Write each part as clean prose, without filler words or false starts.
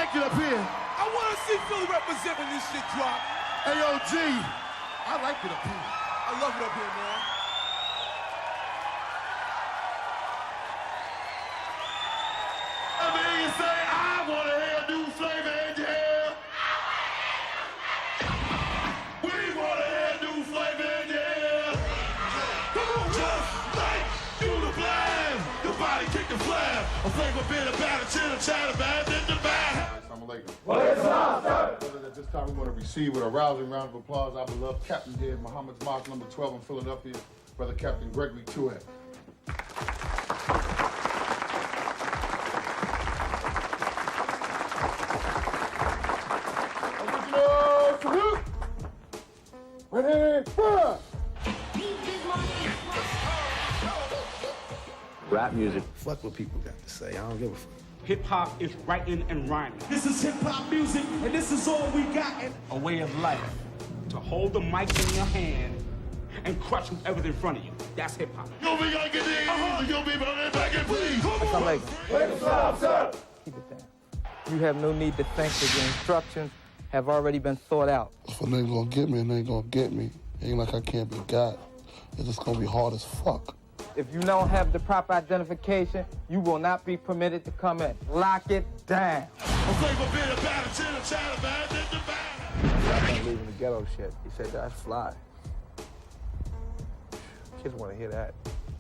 like it up here. I want to see Philly represent when this shit drop. Hey, yo, G, I like it up here. I love it up here, man. I mean, you say, I want to hear new flavor in here. We want to hear new flavor in here. Come on, just like you the blast. Your body kick the flab. A flavor bit of batter, chitter, chatter, bad, then the bad. Assalamu alaikum. What is up, sir? At this time, we want to receive with a rousing round of applause our beloved captain here, Muhammad's Mosque number 12 in Philadelphia, Brother Captain Gregory Tuet. Salute! Ready, fire! Rap music. Fuck what people got to say. I don't give a fuck. Hip-hop is writing and rhyming. This is hip-hop music, and this is all we got. A way of life. To hold the mic in your hand and crush whoever's in front of you. That's hip-hop. Yo, we gotta get in. Yo, be back in, please. Assalamu alaikum. What is up, sir? Keep it down. You have no need to think that your instructions have already been thought out. If a nigga gonna get me, a nigga gonna get me. Ain't like I can't be got. It's just gonna be hard as fuck. If you don't have the proper identification, you will not be permitted to come in. Lock it down. A flavor bit of batter, chitter, chatter, bad, then the bad. I'm not leaving the ghetto shit. He said, that's fly. Kids want to hear that.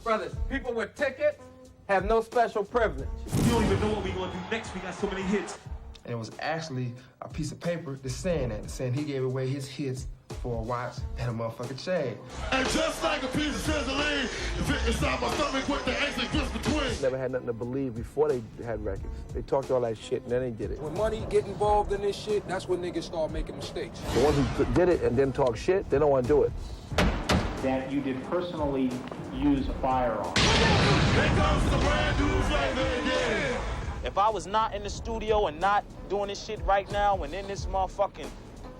Brothers, people with tickets have no special privilege. We don't even know what we're going to do next. We got so many hits. And it was actually a piece of paper that's saying that, saying he gave away his hits for a watch and a motherfucking chain. And just like a piece of sizzling, fit inside my stomach with the exit twist between. Never had nothing to believe before they had records. They talked all that shit and then they did it. When money get involved in this shit, that's when niggas start making mistakes. The ones who did it and then talk shit, they don't want to do it. That you did personally use a firearm. Here comes the brand new flavor, yeah. If I was not in the studio and not doing this shit right now and in this motherfucking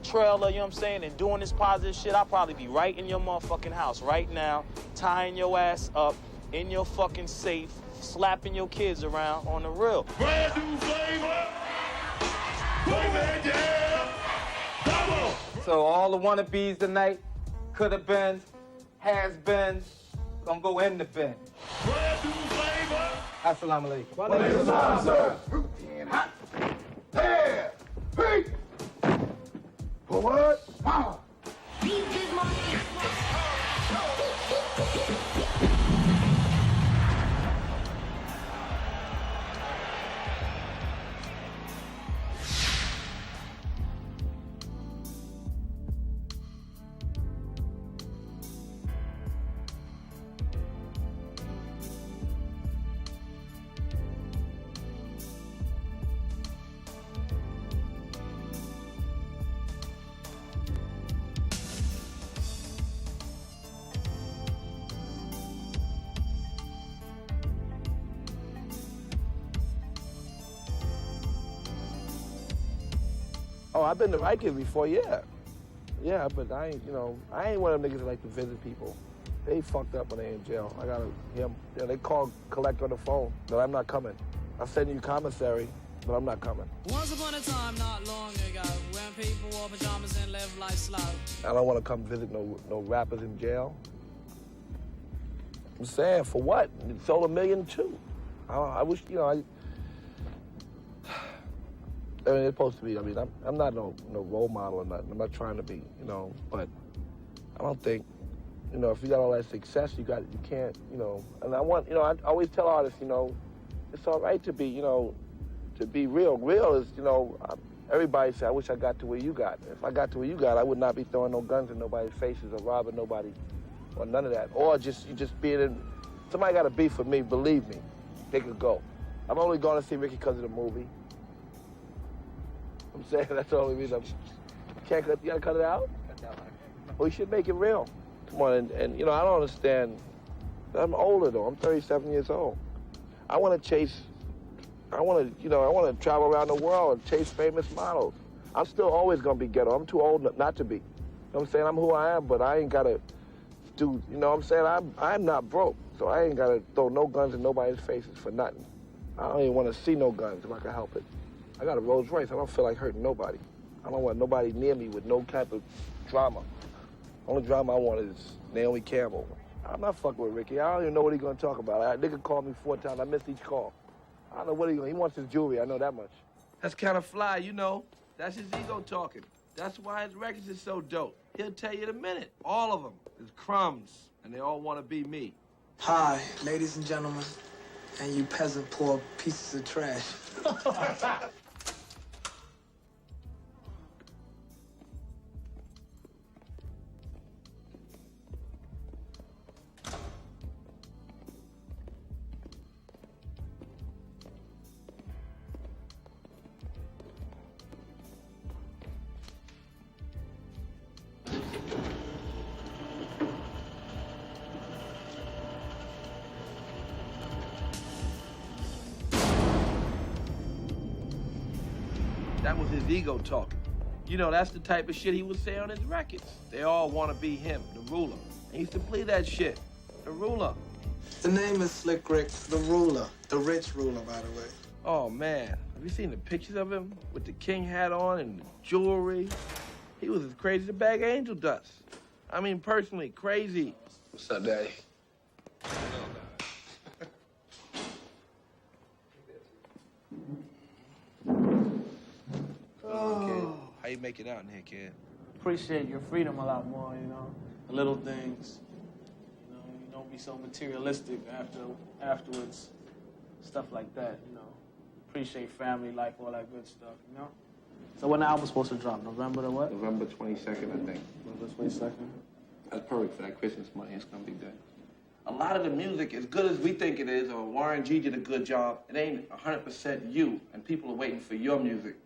trailer, you know what I'm saying, and doing this positive shit, I'd probably be right in your motherfucking house right now, tying your ass up in your fucking safe, slapping your kids around on the real. Brand new flavor. Flavor, yeah. Double. So all the wannabes tonight, could have been, has been, gonna go in the bin. Brand new flavor. Assalamu alaikum. What is up, sir? Hot. Hair. Feet. Forward. Power. Oh, I've been to Rikers before, yeah. Yeah, but I ain't, I ain't one of them niggas that like to visit people. They fucked up when they in jail. I gotta hear them. They call collect on the phone, but I'm not coming. I'll send you commissary, but I'm not coming. Once upon a time, not long ago, when people wore pajamas and lived life slow. I don't want to come visit no rappers in jail. I'm saying, for what? It sold $1 million too. I wish, I mean, it's supposed to be. I mean, I'm not no role model or nothing. I'm not trying to be, but I don't think, if you got all that success, you can't, and I want, I always tell artists, it's all right to be, to be real. Real is, everybody say, I wish I got to where you got. If I got to where you got, I would not be throwing no guns in nobody's faces or robbing nobody or none of that. Or you just being in, somebody got a beef with me, believe me, they could go. I'm only going to see Ricky because of the movie. I'm saying that's the only reason. You gotta cut it out? Well, you should make it real. Come on, and I don't understand. I'm older though, I'm 37 years old. I want to travel around the world and chase famous models. I'm still always gonna be ghetto. I'm too old not to be. You know what I'm saying? I'm who I am, but I ain't gotta do, you know what I'm saying? I'm not broke, so I ain't gotta throw no guns in nobody's faces for nothing. I don't even want to see no guns if I can help it. I got a Rolls Royce. I don't feel like hurting nobody. I don't want nobody near me with no type of drama. Only drama I want is Naomi Campbell. I'm not fucking with Ricky. I don't even know what he's gonna talk about. A nigga called me 4 times. I missed each call. I don't know what he wants his jewelry. I know that much. That's kind of fly, you know. That's his ego talking. That's why his records is so dope. He'll tell you in a minute. All of them is crumbs, and they all want to be me. Hi, ladies and gentlemen, and you peasant poor pieces of trash. That was his ego talking. You know, that's the type of shit he would say on his records. They all want to be him, the ruler. He used to play that shit, the ruler. The name is Slick Rick, the ruler. The rich ruler, by the way. Oh, man. Have you seen the pictures of him with the king hat on and the jewelry? He was as crazy as a bag of angel dust. I mean, personally, crazy. What's up, Daddy? How you make it out in here, kid? Appreciate your freedom a lot more, you know. The little things. You know, you don't be so materialistic afterwards. Stuff like that, you know. Appreciate family life, all that good stuff, you know. So when the album's supposed to drop? November the what? November 22nd, I think. November 22nd. That's perfect for that Christmas money. It's gonna be good. A lot of the music, as good as we think it is, or Warren G did a good job, it ain't 100% you, and people are waiting for your music.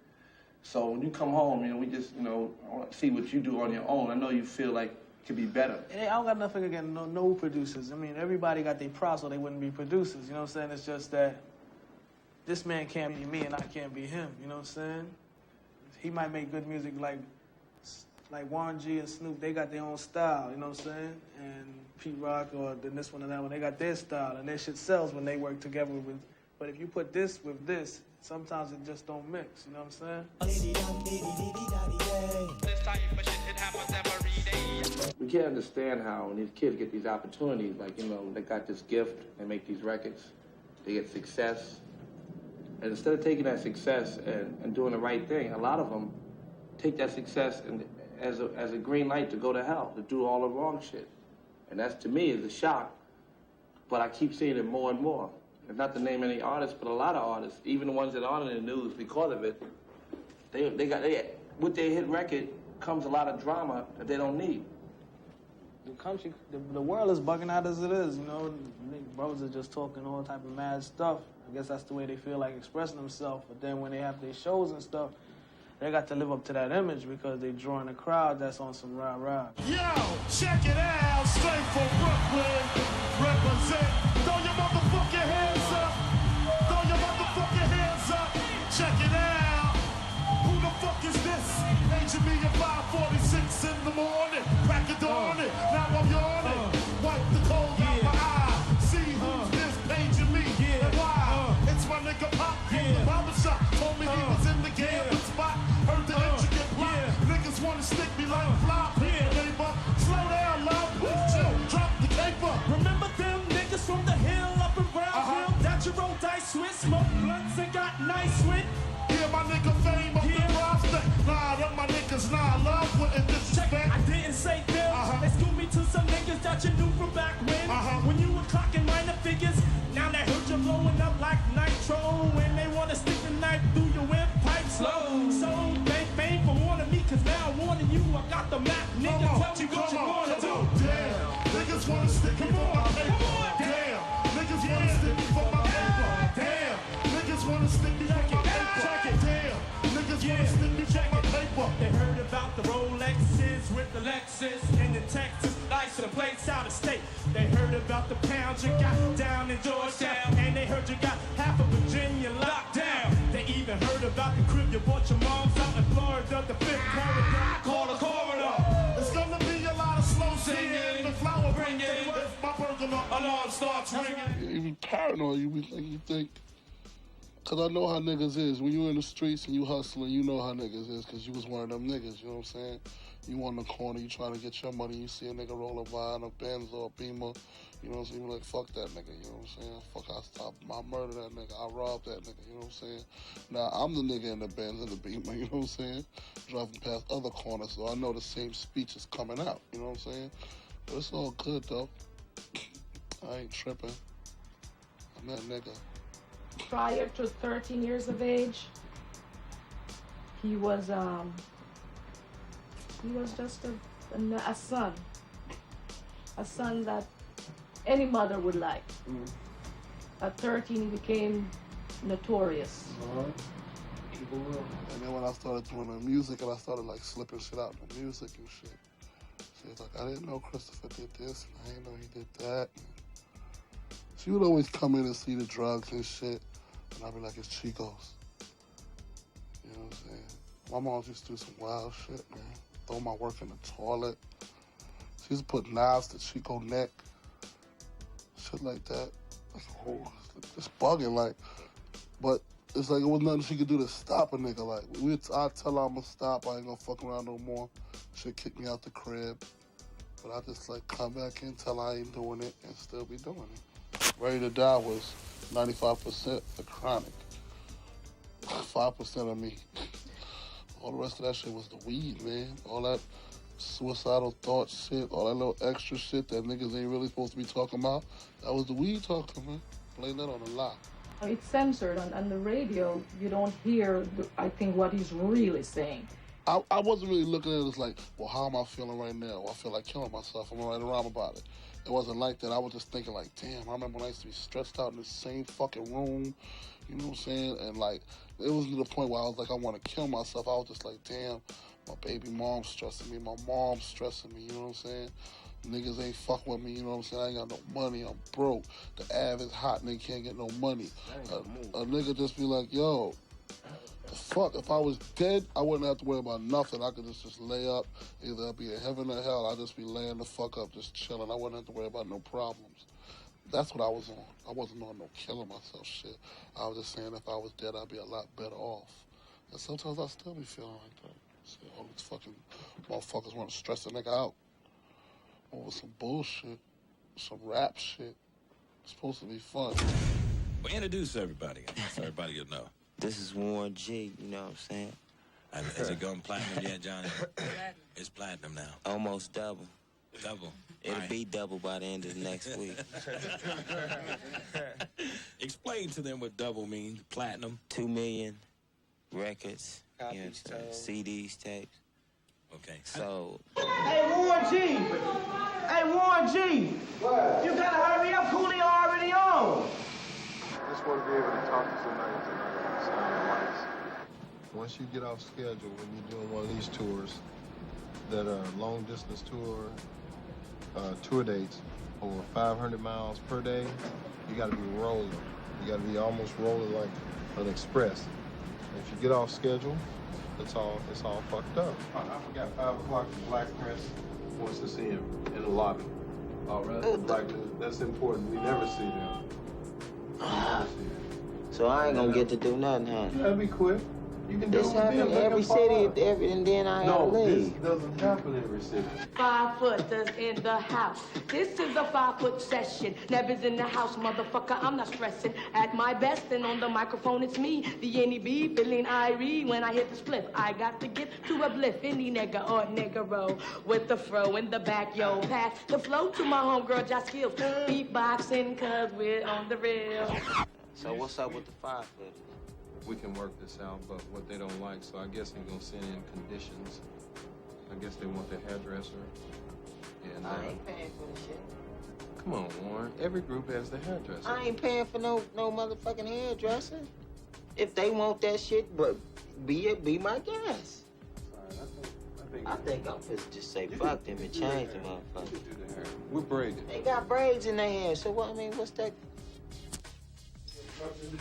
So when you come home, you know, we just, you know, I want to see what you do on your own. I know you feel like it could be better. I don't got nothing against no producers. I mean, everybody got their props, or they wouldn't be producers. You know what I'm saying? It's just that this man can't be me and I can't be him. You know what I'm saying? He might make good music like Warren G and Snoop. They got their own style. You know what I'm saying? And Pete Rock or then this one and that one, they got their style, and their shit sells when they work together with. But if you put this with this, sometimes it just don't mix, you know what I'm saying? We can't understand how when these kids get these opportunities, like, you know, they got this gift, they make these records, they get success. And instead of taking that success and doing the right thing, a lot of them take that success and as a green light to go to hell, to do all the wrong shit. And that's, to me, is a shock. But I keep seeing it more and more. And not to name any artists, but a lot of artists, even the ones that aren't in the news because of it, with their hit record comes a lot of drama that they don't need. The world is bugging out as it is, you know. Brothers are just talking all type of mad stuff. I guess that's the way they feel like expressing themselves. But then when they have their shows and stuff, they got to live up to that image because they drawing a crowd that's on some rah-rah. Yo, check it out, straight from Brooklyn, represent. Throw your motherfucking hands up. Throw your motherfucking hands up. Check it out. Who the fuck is this? Agent me at 5:46 in the morning. Crack of dawning. Now I'm yawning. Wipe the cold out my eye. See who's this paging me and why. It's my nigga Pop from the barbershop. Told me he was in the gambling spot. Heard the intricate plot. Niggas wanna stick me like a fly. Neighbor, slow down, love, please chill. Drop the paper. Remember them niggas from the hill up in Brownsville that you roll dice with, smoke blunts and got nice with? Yeah, my nigga fame up the prospect. Nah, them my niggas, nah, love wouldn't disrespect. I didn't say them. They schooled me to some niggas that you knew from back when. When you were clocking minor figures, now they heard you blowing up like nitro. And they wanna stick the knife through your windpipe slow. So thank fame for warning me, cause now I'm warning you. I got the map, nigga. Tell me what you wanna do. Damn, niggas wanna stick me for my paper. Damn, niggas wanna stick me for my paper. Damn, niggas wanna stick me for my paper. Damn, niggas wanna stick me for my paper. They heard about the Rolexes with the Lexus in the Texas license plates out of state. They heard about the pounds you got down in Georgetown, and they heard you got half of Virginia locked down. They even heard about the crib you bought your mom's out in Florida, the fifth corridor. Call the coroner. It's gonna be a lot of slow singing, the flower bringing. If my burglar alarm starts ringing. You be paranoid. You be like, you think, Because I know how niggas is. When you in the streets and you hustling, you know how niggas is because you was one of them niggas, you know what I'm saying? You on the corner, you trying to get your money, you see a nigga rolling by in a Benz or a Beamer, you know what I'm saying? You like, fuck that nigga, you know what I'm saying? Fuck, I murder that nigga, I rob that nigga, you know what I'm saying? Now, I'm the nigga in the Benz and the Beamer, you know what I'm saying? Driving past other corners, so I know the same speech is coming out, you know what I'm saying? But it's all good, though. I ain't tripping. I'm that nigga. Prior to 13 years of age, he was just a son that any mother would like. At 13, he became notorious. And then when I started doing the music and I started like slipping shit out in the music and shit, she was like, I didn't know Christopher did this, and I didn't know he did that. She would always come in and see the drugs and shit, and I'd be like, it's Chico's. You know what I'm saying? My mom used to do some wild shit, man. Throw my work in the toilet. She used to put knives to Chico neck. Shit like that. Like, oh, just bugging, like. But it's like it was nothing she could do to stop a nigga. Like, I tell her I'm gonna stop, I ain't gonna fuck around no more. She'll kick me out the crib. But I just like come back in, tell her I ain't doing it, and still be doing it. Ready to Die was 95% the Chronic. 5% of me. All the rest of that shit was the weed, man. All that suicidal thought shit, all that little extra shit that niggas ain't really supposed to be talking about, that was the weed talking, man. Blame that on a lie. It's censored on the radio. You don't hear, I think, what he's really saying. I wasn't really looking at it as like, well, how am I feeling right now? I feel like killing myself. I'm gonna write a rhyme about it. It wasn't like that. I was just thinking like, damn, I remember when I used to be stressed out in the same fucking room, you know what I'm saying? And like, it was to the point where I was like, I want to kill myself. I was just like, damn, my baby mom's stressing me, my mom's stressing me, you know what I'm saying? Niggas ain't fuck with me, you know what I'm saying? I ain't got no money, I'm broke. The Ave is hot, nigga can't get no money. A nigga just be like, yo, the fuck, if I was dead, I wouldn't have to worry about nothing. I could just lay up, either I'd be in heaven or hell, I'd just be laying the fuck up, just chilling. I wouldn't have to worry about no problems. That's what I was on. I wasn't on no killing myself shit. I was just saying if I was dead, I'd be a lot better off. And sometimes I still be feeling like that. So all these fucking motherfuckers want to stress a nigga out over some bullshit, some rap shit. It's supposed to be fun. Well, introduce everybody, so everybody will know. This is Warren G, you know what I'm saying? Has it gone platinum yet, Johnny? It's platinum now. Almost double. Double? It'll be double by the end of the next week. Explain to them what double means, platinum. 2 million records, you know what I'm saying? CDs, tapes. Okay. So. Hey, Warren G! Hey, Warren G! What? You gotta hurry up, Coolio already on! I just want to be able to talk to somebody tonight. Sound nice. Once you get off schedule, when you're doing one of these tours that are long distance tour dates over 500 miles per day, you got to be rolling. You got to be almost rolling like an express. If you get off schedule, it's all fucked up. I forgot 5 o'clock. Black Prince wants to see him in the lobby. All right, Black, that's important. We never see them. So I ain't gonna get to do nothing, huh? That'd be quick. You can this do it happen every city, and then I gotta leave. This doesn't happen every city. 5 footers in the house. This is a 5-foot session. Never's in the house, motherfucker. I'm not stressing. At my best, and on the microphone, it's me, the NEB, feeling irie. When I hit the split, I got to get to a bliff. Any nigga or niggero with the fro in the back, yo. Pass the flow to my homegirl, Josh Skills. Beatboxing, cause we're on the real. So what's up with the 5 footers? We can work this out, but what they don't like, so I guess they're gonna send in conditions. I guess they want the hairdresser. And I ain't paying for the shit. Come on, Warren. Every group has the hairdresser. I ain't paying for no motherfucking hairdresser. If they want that shit, but be my guest. I think I'm supposed to just say fuck them and change the motherfucker. We're braided. They got braids in their hair, so what? I mean, what's that?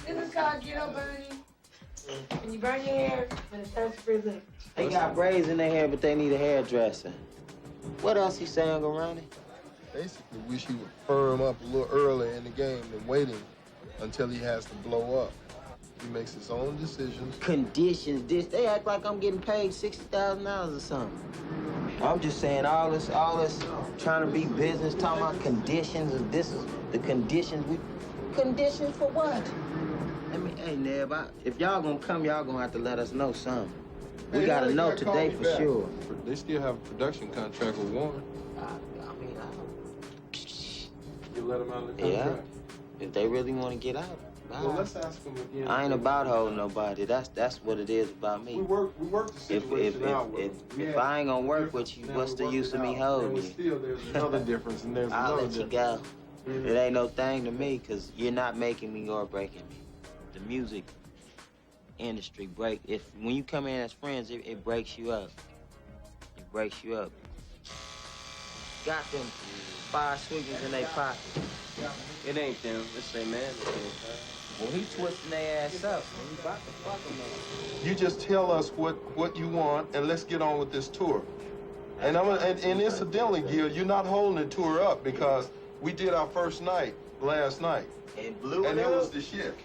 In the car, get up, Bernie. When you burn your hair, when it turns prison. They got braids in their hair, but they need a hairdresser. What else he saying, Ronnie? Basically, wish he would firm up a little earlier in the game than waiting until he has to blow up. He makes his own decisions. Conditions, they act like I'm getting paid $60,000 or something. I'm just saying all this trying to be business, talking about conditions, and this is the conditions. Conditions for what? I mean, hey, Neb, if y'all gonna come, y'all gonna have to let us know something. We gotta know today for sure. They still have a production contract with Warren. You let them out of the contract? Yeah, if they really want to get out. Well, let's ask them again. I ain't about holding nobody. That's what it is about me. We work the situation out. If I ain't gonna work with you, what's the use of me holding you? Still, there's another difference, and there's I'll another let you difference. go. It ain't no thing to me, cause you're not making me or breaking me. The music industry when you come in as friends, it breaks you up. It breaks you up. Got them 5 sweepers in their pocket. It ain't them. It's their man. Well, he twisting their ass up. He about to fuck them up. You just tell us what you want, and let's get on with this tour. And incidentally, Gil, you're not holding the tour up because we did our first night last night. And blew it And it up. was the shit.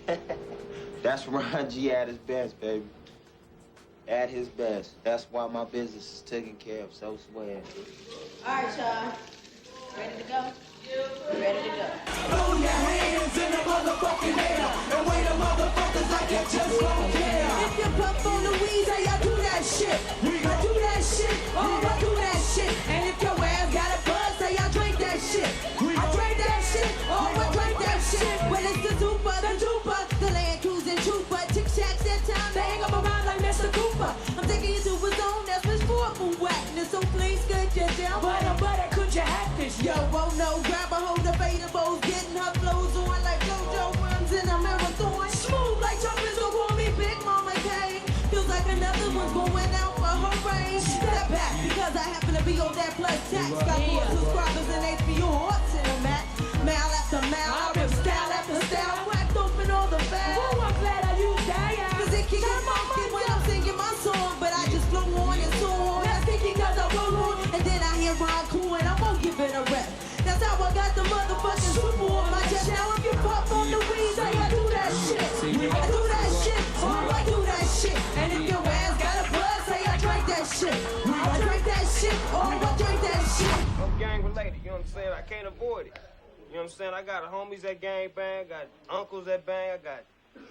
That's Ron G at his best, baby. At his best. That's why my business is taken care of. So swear. All right, y'all. Ready to go? Ready to go. Throw your hands in the motherfucking air and wait a motherfuckers like you just don't care. If you puff on the weed, say I do that shit. I do that shit. Oh, I do that shit. And if your ass got a buzz, say I drink that shit. I drink that shit. Oh, I drink that shit. Well, it's the Duper, the Land Cruising Trooper. Chick Chacks that time, they hang up around like Mr. Cooper. I'm taking you to a zone that's Miss Ford for whackness. So please, could you tell Butter, could you hack this? Yo, won't no grab a hold of Betables, getting her flows on like Flojo runs in a marathon. Smooth like jumping, so call me Big Mama K. Feels like another one's going out for her range. Step back, because I happen to be on that plus tax. Got more subscribers than HBO hearts in a mat. Mile after mile, I rip style after style. Cracked open all the valves. Oh, I'm glad I used that. Cause it kicks my monkey when I'm singing my song. But I just flow on and so on. That's thinking cause I roll on. And then I hear Ron Cool and I'm gonna give it a rep. That's how I got the motherfucking super on my chest. Now if you pop on the weed, say I do that shit. I do that shit. Oh, I do that shit. And if your ass got a buzz, say I drink that shit. I drink that shit. Oh, I drink that shit. I'm gang related, you know what I'm saying? I can't avoid it. You know what I'm saying? I got homies that gang bang, got uncles that bang,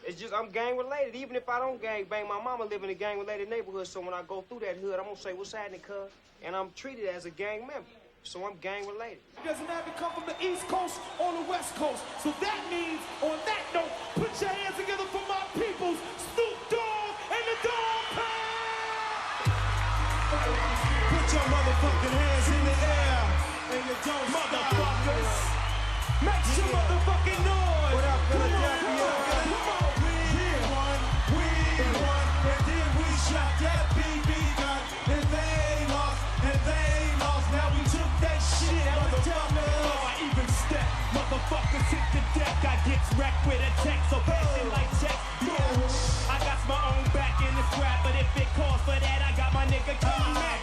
it's just, I'm gang related. Even if I don't gang bang, my mama live in a gang related neighborhood, so when I go through that hood, I'm gonna say, what's happening, cuz? And I'm treated as a gang member. So I'm gang related. Doesn't have to come from the East Coast or the West Coast. So that means, on that note, put your hands together for my peoples, Snoop Dogg and the Dog Pound! Put your motherfucking hands in the air, and you don't motherfuckers. Make some motherfucking noise. What up, come on, we won, and then we shot that BB gun, and they lost, Now we took that shit, motherfucker. I even step, motherfuckers hit the deck. I get wrecked with a tech, so pass it like check. I got my own back in this rap, but if it calls for that, I got my nigga King Mac.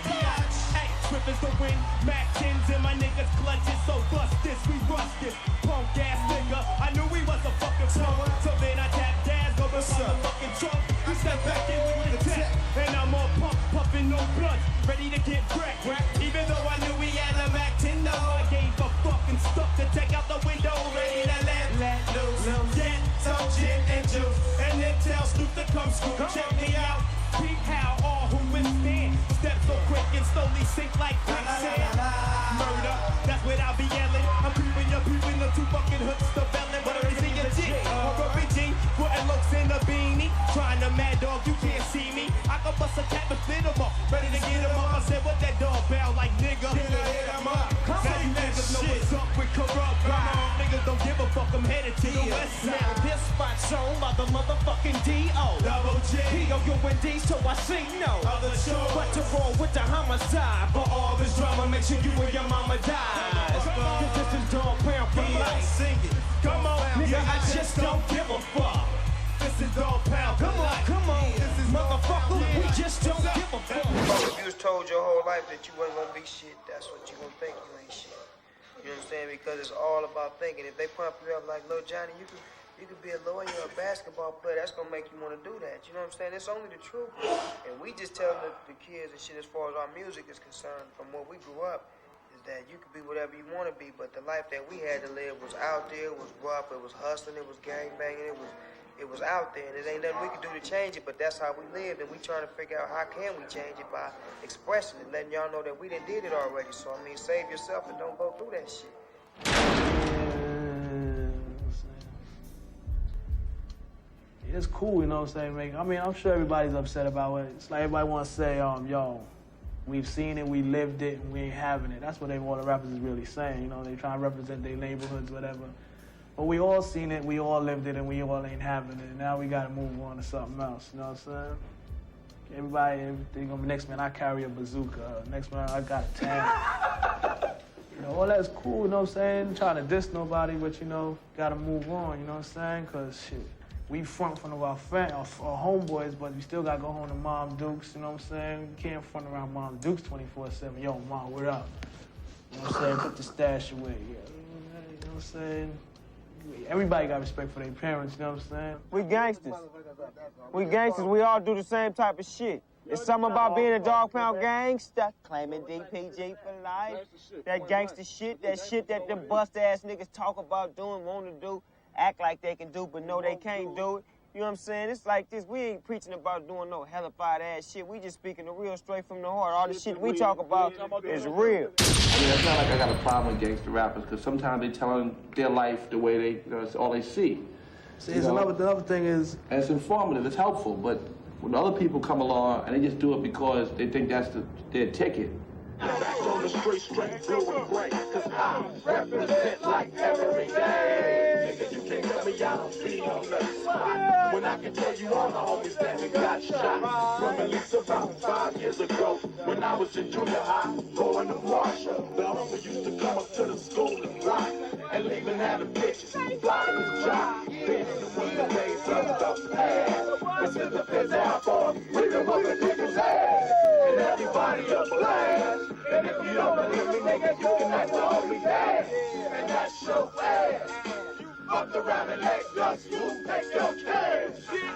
Hey, swift as the wind, Mac 10s in my niggas clutches, so bust this, we rust this. Punk ass nigga, I knew we was a fucking punk, so then I tapped Daz over the motherfucking trunk. We step back in with the tech, and I'm all puffing no blood, ready to get wrecked. Even though I knew we had a Mac 10, I gave a fucking stuff to take out the window, ready to let loose. Get some gin and juice, and then tell Snoop to come scoop. Check me out, peep how all who withstand step so quick and slowly sink like quicksand. Murder, that's what I'll be yelling. I'm creeping your peeping the 2 fucking hooks, the bellin'. But I'm in your G, or a G, putting looks in a beanie. Trying to mad dog, you can't see me. I can bust a cat and split him up, ready to get him up. I said, what that dog bow like, nigga? Can I hit him up? Now you niggas know what's up with corrupt. Niggas don't give a fuck, I'm headed to the west side. Now this spot's shown by the motherfucking D.O. Double G. P.O.U.N.D. so I say no. But to roll with the homicide. For all this drama, make sure you and your mama die. Cause this is Dog Pound for life. Sing it. Come on, nigga, I just don't give a fuck. This is Dog Pound. Come on, this is motherfucker. We just don't give a fuck. If you was told your whole life that you wasn't gonna be shit, that's what you gonna think you ain't shit. You know what I'm saying? Because it's all about thinking. If they pump you up like Lil Johnny, You could be a lawyer or a basketball player. That's gonna make you want to do that. You know what I'm saying? It's only the truth. And we just tell the kids and shit as far as our music is concerned, from what we grew up, is that you could be whatever you want to be, but the life that we had to live was out there, it was rough, it was hustling, it was gang banging, it was out there, and it ain't nothing we could do to change it, but that's how we lived, and we trying to figure out how can we change it by expressing it, letting y'all know that we done did it already. So, I mean, save yourself and don't go through that shit. It's cool, you know what I'm saying, man? I mean, I'm sure everybody's upset about it. It's like everybody wants to say, yo, we've seen it, we lived it, and we ain't having it. That's what all the rappers is really saying, you know? They trying to represent their neighborhoods, whatever. But we all seen it, we all lived it, and we all ain't having it. Now we got to move on to something else, you know what I'm saying? Everybody, everything gonna be next man, I carry a bazooka. Next man, I got a tank. You know, all that's cool, you know what I'm saying? Trying to diss nobody, but, you know, got to move on, you know what I'm saying? Because, shit. We front of our homeboys, but we still got to go home to Mom Dukes, you know what I'm saying? We can't front around Mom Dukes 24/7. Yo, Mom, what up? You know what I'm saying? Put the stash away. Yeah. You know what I'm saying? Everybody got respect for their parents, you know what I'm saying? We gangsters. We gangsters, we all do the same type of shit. It's something about being a Dog Pound gangster, claiming DPG for life. That gangster shit, that shit that them bust-ass niggas talk about doing, want to do. Act like they can do, but no, they can't do it. You know what I'm saying? It's like this. We ain't preaching about doing no hellified ass shit. We just speaking the real straight from the heart. All the shit we talk about is real. I mean, it's not like I got a problem with gangster rappers, because sometimes they telling their life the way they, you know, it's all they see. See, another thing is... And it's informative, it's helpful, but when other people come along and they just do it because they think that's their ticket. Back on the straight, blue and bright, 'cause I represent like every day. Nigga, you can't tell me I don't be on the spot. When I can tell you all the homies that got shot. From at least about 5 years ago, when I was in junior high, going to Marshall. The homie used to come up to the school and rock, and leaving out the bitches, blocking his job. Then when the days of the past, but since the feds out for, we can move the niggas' ass. And everybody up blast. And if you don't believe me, nigga, you can ask the homie dad. And that's your ass. You fucked around and let us, you take your cash.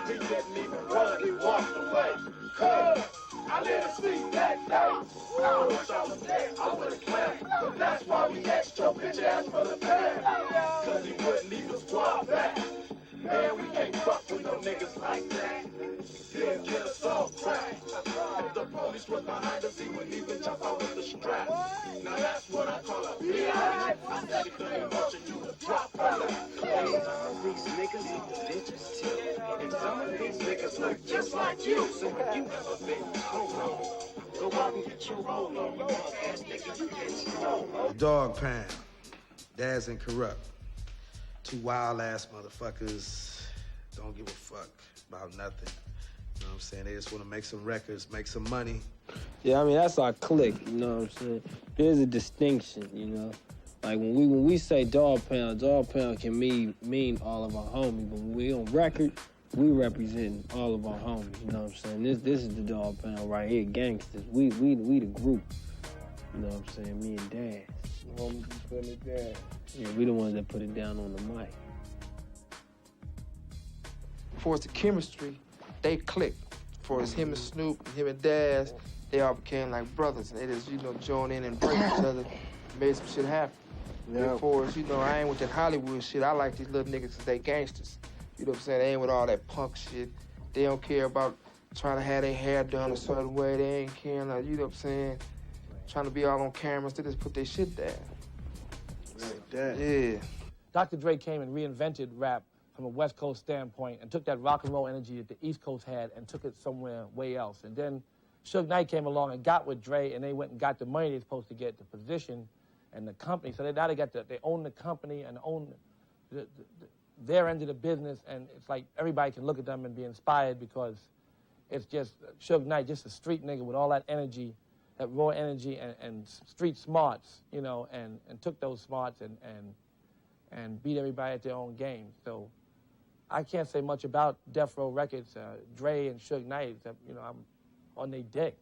He didn't even run, he walked away. Cause I didn't see that day. I wish I was there, I would've clapped. But that's why we asked your bitch ass for the bag. Cause he wouldn't even squad back. Man, we can't fuck with no niggas like that. He'll get us all cracked. If the police was behind us, he wouldn't even jump out with the strap. Now that's what I call a bitch. Instead of the emotion, you would drop on it. These niggas eat the bitches too. And some of these niggas look just like you. So if you ever been told, go out and get your roll on. You ass nigga, you get snow. Dog Pound, Daz and Corrupt. Two wild ass motherfuckers don't give a fuck about nothing. You know what I'm saying? They just want to make some records, make some money. Yeah, I mean, that's our clique, you know what I'm saying? There's a distinction, you know? Like, when we say Dog Pound can mean all of our homies, but when we on record, we represent all of our homies, you know what I'm saying? This is the Dog Pound right here, gangsters. We the group, you know what I'm saying? Me and Dad. Homies putting it down. Yeah, we the ones that put it down on the mic. For it's the chemistry, they clicked. For it's him and Snoop and him and Daz, they all became like brothers. And they just, you know, joined in and break each other, made some shit happen. Yeah. For us, you know, I ain't with that Hollywood shit. I like these little niggas 'cause they gangsters. You know what I'm saying? They ain't with all that punk shit. They don't care about trying to have their hair done a certain way. They ain't caring, like, you know what I'm saying? Trying to be all on cameras, they just put their shit down. Like that. Yeah. Dr. Dre came and reinvented rap from a West Coast standpoint and took that rock and roll energy that the East Coast had and took it somewhere way else. And then Suge Knight came along and got with Dre, and they went and got the money they're supposed to get, the position and the company. So now they own the company and own their end of the business, and it's like everybody can look at them and be inspired because it's just Suge Knight, just a street nigga with all that energy, that raw energy and street smarts, you know, and took those smarts and beat everybody at their own game. So I can't say much about Death Row Records, Dre and Suge Knight, except, you know, I'm on their dick.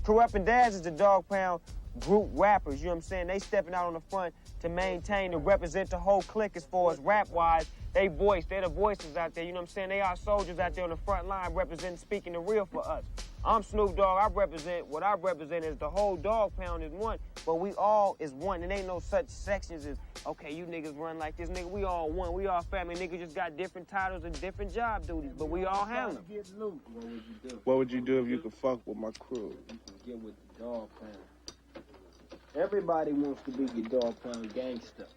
Corrupt and Daz is the Dog Pound group rappers, you know what I'm saying? They stepping out on the front to maintain and represent the whole clique as far as rap-wise. They're the voices out there, you know what I'm saying? They are soldiers out there on the front line representing, speaking the real for us. I'm Snoop Dogg, what I represent is the whole Dog Pound is one, but we all is one. And ain't no such sections as, okay, you niggas run like this, nigga, we all one, we all family. Niggas just got different titles and different job duties, but we all handle them. What would you do if you could fuck with my crew? Get with the Dog Pound. Everybody wants to be your Dog Pound gangster.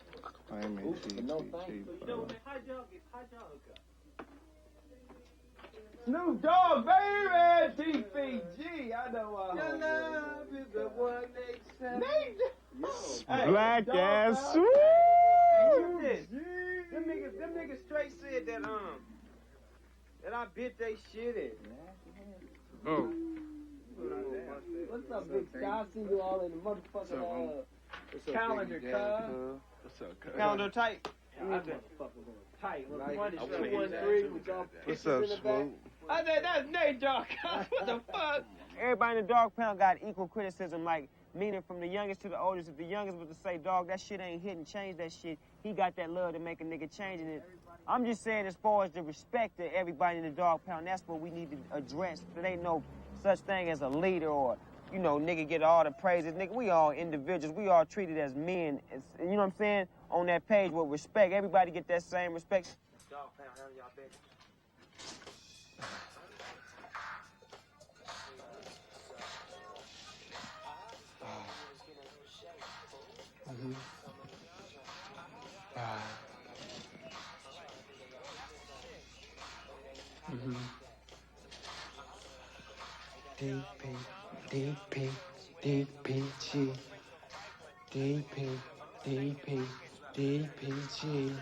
I mean, no thanks. How'd y'all hook up? Snoop Dogg, baby! DPG, I know Your love is the one they Black ass Hey, them niggas straight said that I bit they shit in. Oh. What's up, Big Sky? I see you all in the motherfucking calendar, cuz. What's up, cuz? Calendar tight. Yeah, that motherfucker was tight. Like, 213 with y'all What's up, Swoop? I said, that's Nate Dogg. What the fuck? Everybody in the Dog Pound got equal criticism, like, meaning from the youngest to the oldest. If the youngest was to say, dog, that shit ain't hitting, change that shit, he got that love to make a nigga change it. I'm just saying as far as the respect to everybody in the Dog Pound, that's what we need to address. There ain't no such thing as a leader or, you know, nigga get all the praises. Nigga, we all individuals. We all treated as men. You know what I'm saying? On that page with respect. Everybody get that same respect. Dog Pound, none of y'all bitches. DPG.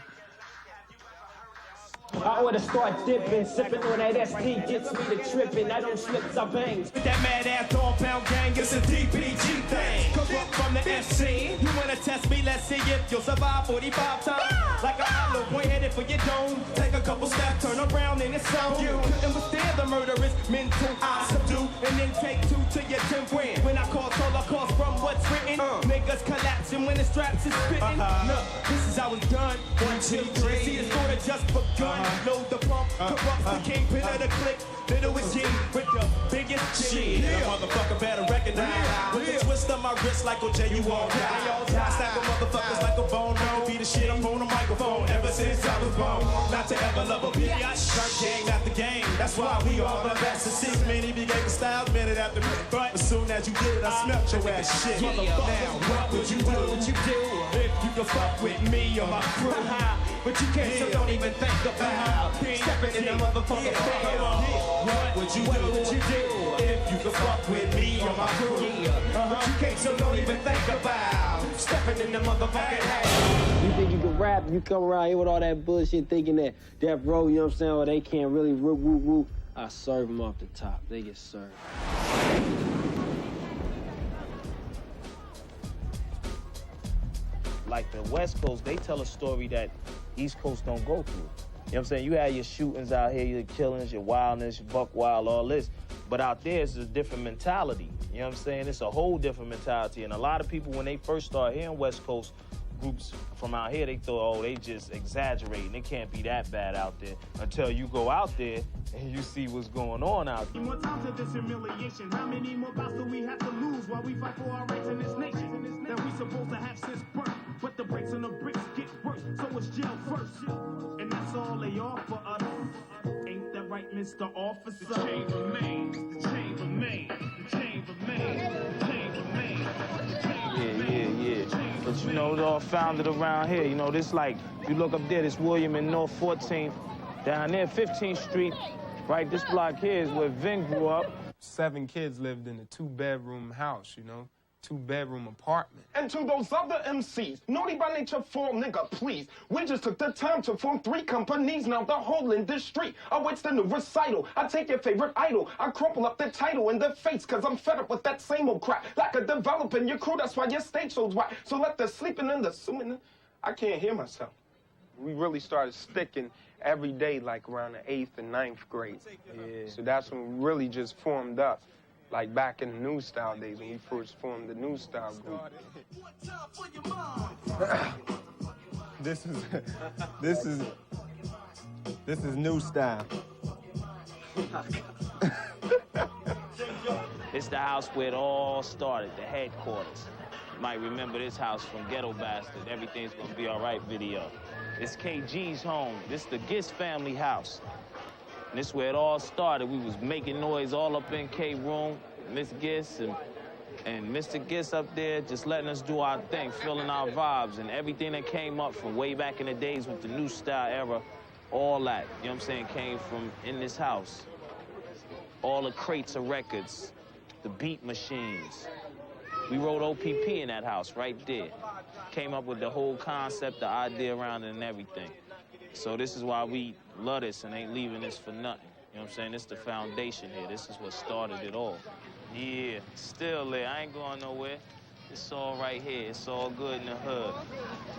I oughta start dipping, sipping on that SP gets me to tripping. I don't slip, I bang. That mad ass Dog Pound gang, it's a DPG thing. Corrupt from the FC. You wanna test me? Let's see if you'll survive 45 times. Like a hollow point headed for your dome. Take a couple steps, turn around and it's on you. Couldn't withstand the murderous mental I subdue, and then take two to your 10 grand. When I cause holocaust from what's written, niggas collapsing when the straps is spitting. Look, this is how it's done. 1, 2, 3. See, it's sorta just begun. Load the pump, corrupt the kingpin of the clique. Little is G with the biggest shit. Yeah. Motherfucker better recognize. With the twist of my wrist like OJ, you all die. I stack of motherfuckers like a bone. Never be the shit, I'm on the microphone ever since I was born. Not to ever love a bitch. Shark gang, not the game. That's why we all the best. And 6 many became styles minute after minute. But as soon as you did it, I smelt your ass shit. Motherfucker, now what would you do? If you could fuck with me or my crew? But you can't, so don't even think about stepping in the motherfucking band. What would you do if you could fuck with me or my crew? But you can't, so don't even think about stepping in the motherfucking band. You think you can rap, you come around here with all that bullshit thinking that Death Row, you know what I'm saying, or they can't really woo. I serve them off the top. They get served. Like the West Coast, they tell a story that East Coast don't go through. You know what I'm saying? You had your shootings out here, your killings, your wildness, your buck wild, all this. But out there, it's a different mentality. You know what I'm saying? It's a whole different mentality. And a lot of people, when they first start hearing West Coast groups from out here, they thought, oh, they just exaggerating. It can't be that bad out there. Until you go out there and you see what's going on out there. More times of this humiliation. How many more bouts do we have to lose while we fight for our rights in this nation that we supposed to have since birth? But the brakes on the bricks get worse, so it's jail first. And that's all they offer us. Ain't that right, Mr. Officer? The chain remains, the chain remains, the chain remains, the chain remains, the chain remains. Yeah. But you know, it all founded around here. You know, this like, you look up there, this William and North 14th. Down there, 15th Street, right, this block here is where Vin grew up. 7 kids lived in a 2-bedroom house, you know? 2-bedroom apartment. And to those other MCs, naughty by nature form, nigga, please. We just took the time to form 3 companies. Now the whole industry awaits the new recital. I take your favorite idol. I crumple up the title in the face, cause I'm fed up with that same old crap. Lack of developing your crew, that's why your stage show's whack. So let the sleeping and the assuming, I can't hear myself. We really started sticking every day, like around the 8th and 9th grade. Yeah. So that's when we really just formed up. like back in the New Style days when we first formed the New Style group. This is New Style. It's the house where it all started, the headquarters. You might remember this house from Ghetto Bastard, Everything's Gonna Be Alright video. It's KG's home. This is the Gist family house. And this is where it all started. We was making noise all up in K room, Miss Gist and Mr. Gist up there just letting us do our thing, feeling our vibes, and everything that came up from way back in the days with the New Style era, all that, you know what I'm saying, came from in this house. All the crates of records, the beat machines. We wrote OPP in that house right there. Came up with the whole concept, the idea around it and everything. So this is why we love this and ain't leaving this for nothing. You know what I'm saying? This is the foundation here. This is what started it all. Yeah, still there. I ain't going nowhere. It's all right here. It's all good in the hood.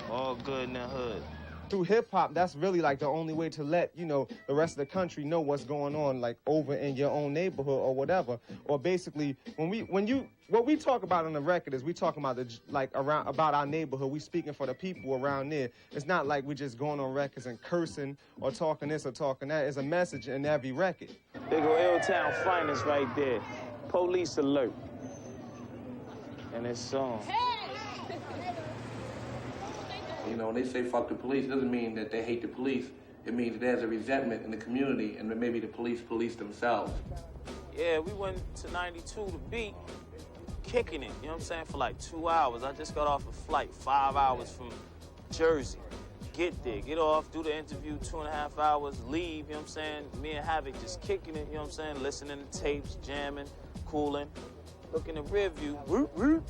All good in the hood. Through hip-hop, that's really like the only way to let, you know, the rest of the country know what's going on, like over in your own neighborhood or whatever. Or basically, what we talk about on the record is we talking about about our neighborhood. We speaking for the people around there. It's not like we just going on records and cursing or talking this or talking that. It's a message in every record. There go L-Town Finest right there. Police alert. And it's song. You know, when they say fuck the police, it doesn't mean that they hate the police. It means there's a resentment in the community and that maybe the police themselves. Yeah, we went to 92 to beat, kicking it, you know what I'm saying, for like 2 hours. I just got off a flight, 5 hours from Jersey. Get there, get off, do the interview, 2.5 hours, leave, you know what I'm saying? Me and Havoc just kicking it, you know what I'm saying? Listening to tapes, jamming, cooling. Look in the rear view, whoop, whoop,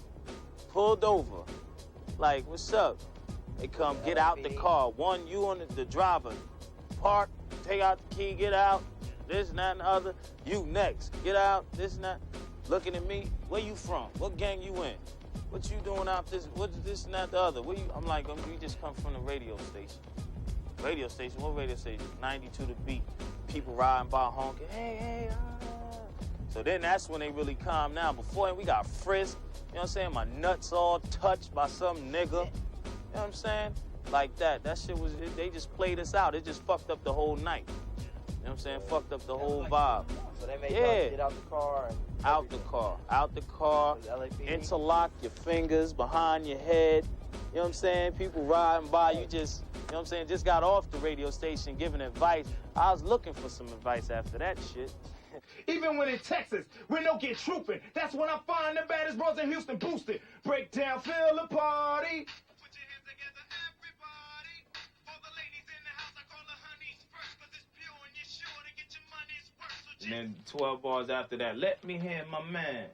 pulled over. Like, what's up? They come, get out the car. One, you on the driver. Park, take out the key, get out. This and that and the other. You next. Get out, this and that. Looking at me, where you from? What gang you in? What you doing out this? What's this and that the other? Where you? I'm like, we just come from the radio station. Radio station? What radio station? 92 to beat. People riding by honking. Hey, So then that's when they really calm down. Before we got frisked. You know what I'm saying? My nuts all touched by some nigga. You know what I'm saying? Like that. That shit was, they just played us out. It just fucked up the whole night. You know what I'm saying? Fucked up the whole vibe. So they made y'all get out the car? Out the car. Interlock your fingers behind your head. You know what I'm saying? People riding by, you just, you know what I'm saying, just got off the radio station giving advice. I was looking for some advice after that shit. Even when in Texas, we no get trooping. That's when I find the baddest bros in Houston boosted. Break down, feel the party. And then 12 bars after that. Let me hear my man.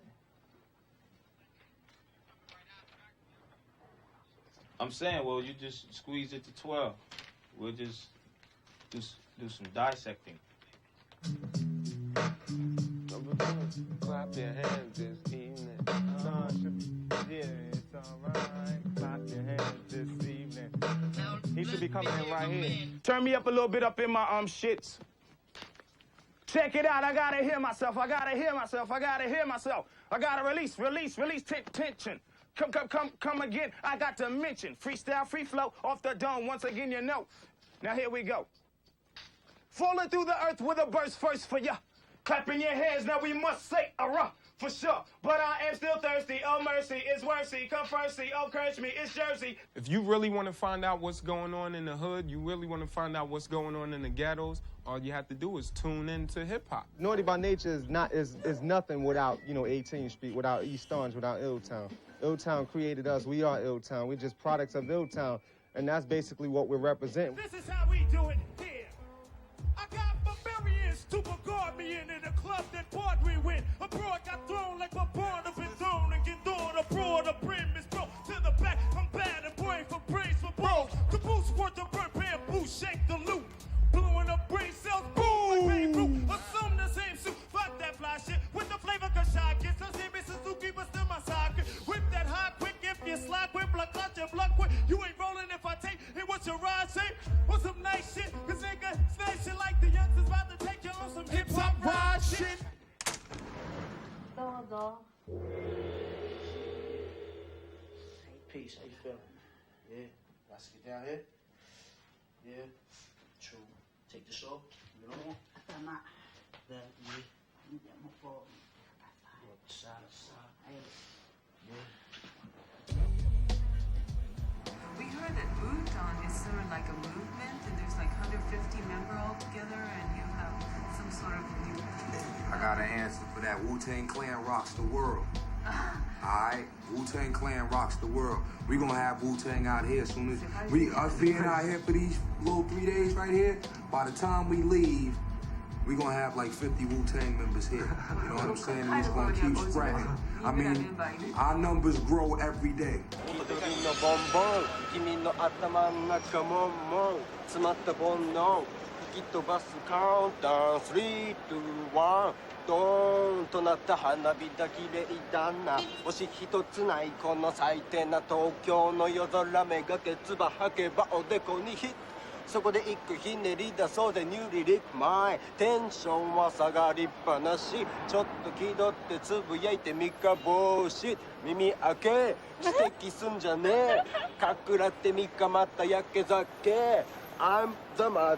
I'm saying, well, you just squeeze it to 12. We'll just do some dissecting. Clap your hands this evening. Yeah, it's alright. Clap your hands this evening. He should be coming in right here. Turn me up a little bit up in my shits. Check it out, I gotta hear myself, I gotta hear myself, I gotta hear myself. I gotta release tension. Come again, I got to mention. Freestyle, free flow, off the dome, once again you know. Now here we go. Falling through the earth with a burst first for ya. Clapping your hands, now we must say, "Arrah," for sure. But I am still thirsty, oh mercy, it's worthy. Come firsty, oh curse me, it's Jersey. If you really want to find out what's going on in the hood, you really want to find out what's going on in the ghettos, all you have to do is tune into hip-hop. Naughty by Nature is nothing without, 18th Street, without East Orange, without Illtown. Illtown created us. We are Illtown. We're just products of Illtown, and that's basically what we're representing. This is how we do it here. I got barbarians to guard me in the club that part we win. Abroad got thrown like a born of his own and get thrown abroad. The brim is broke to the back. I'm bad and brain for brains for balls. The boots worth the burnt bamboo, shake the loot. Blowing up brain cells, boom, like Babe Ruth. Assume the same suit, fuck that fly shit. With the flavor, cause shy kids. Don't say Suzuki, but still my socket. Whip that hot quick if you slide quick, blood clot your blood quick. You ain't rolling if I take it. What's your ride shape? What's some nice shit? Cause nigga, snatch shit like the youngsters about to take you on some hip hop ride shit. all? Peace, how you feeling? Yeah, let's get down here. Yeah, true. Take this off. You know? Then, side to side. Yeah. We heard that Wu-Tang is sort of like a movement, and there's like 150 members all together, and you have some sort of new... I got an answer for that. Wu-Tang Clan rocks the world. Alright? Wu-Tang Clan rocks the world. We gonna have Wu-Tang out here as soon as us being out here for these little 3 days right here, by the time we leave, we gonna have like 50 Wu-Tang members here. You know what I'm saying? And it's gonna keep spreading. I mean, our numbers grow every day.ドーンとなった花火だ綺麗だな星一つないこの最低な東京の夜空めがけつば吐けばおでこにヒットそこで一句ひねり出そうぜニューリリック前テンションは下がりっぱなしちょっと気取ってつぶやいてみかぼうし耳開け指摘すんじゃねえかくらってみかまったやけ酒 I'm the mad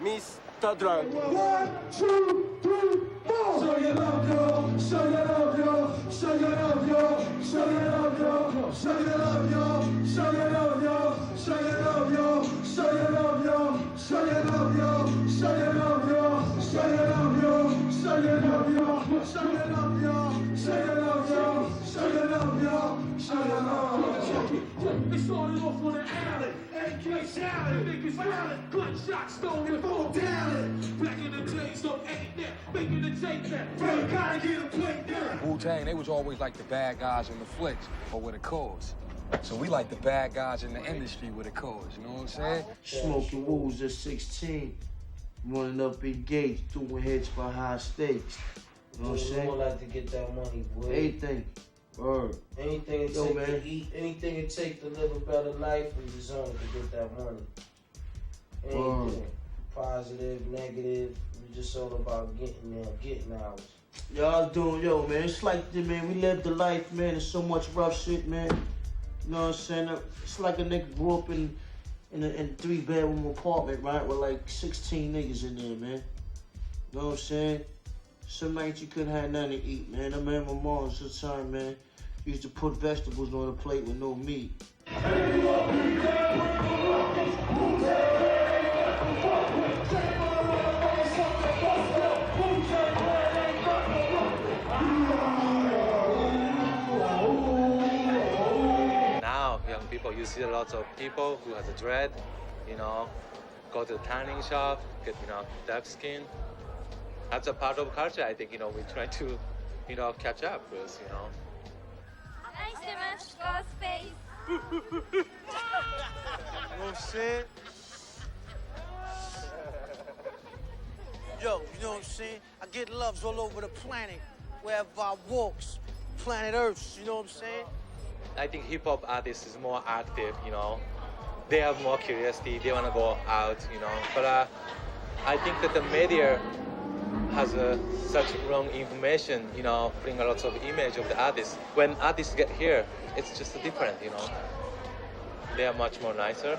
Mr. Drunk 1, 2, 3, 4 Show your love, y'all. Show your love, y'all. Show your love, y'all. Show your love, y'all. Show your love, y'all. Show your love, y'all. Show your love, y'all. Show your love, y'all. Show your love, y'all. Show your love, y'all. Show your love, y'all. Show your love, y'all. Show your love, y'all. Show your love, y'all. Show your love, y'all. Show your love. It started off on the alley. AK salad, niggas violent, gunshots thrown and fall down. Back in the days, don't ain't that, making the take that. Bro, gotta get a plate down. Wu-Tang, they was always like the bad guys in the flicks, but with a cause. So we like the bad guys in the industry with a cause, you know what I'm saying? Smoking wools at 16, running up in gates, doing hits for high stakes. You know what I'm saying? We like to get that money, boy. Anything. Word. Anything it take to eat, anything it take to live a better life, we just on it to get that money. Anything. Positive, negative, we just all about getting there, getting ours. Y'all doing, yo, man, it's like, man, we live the life, man. There's so much rough shit, man. You know what I'm saying? It's like a nigga grew up in a 3-bedroom apartment, right, with like 16 niggas in there, man. You know what I'm saying? Some nights you couldn't have nothing to eat, man. I remember my mom at the time, man, used to put vegetables on a plate with no meat. Now, young people, you see a lot of people who has a dread, you know, go to the tanning shop, get, you know, dark skin. That's a part of culture. I think, you know, we try to, you know, catch up with, you know. Nice to meet space. You know what I'm saying? Yo, you know what I'm saying? I get loves all over the planet, wherever I walks, planet Earth, you know what I'm saying? I think hip-hop artists is more active, you know. They have more curiosity, they want to go out, you know. But I think that the media has such wrong information, you know, bring a lot of image of the artists. When artists get here, it's just different, you know. They are much more nicer.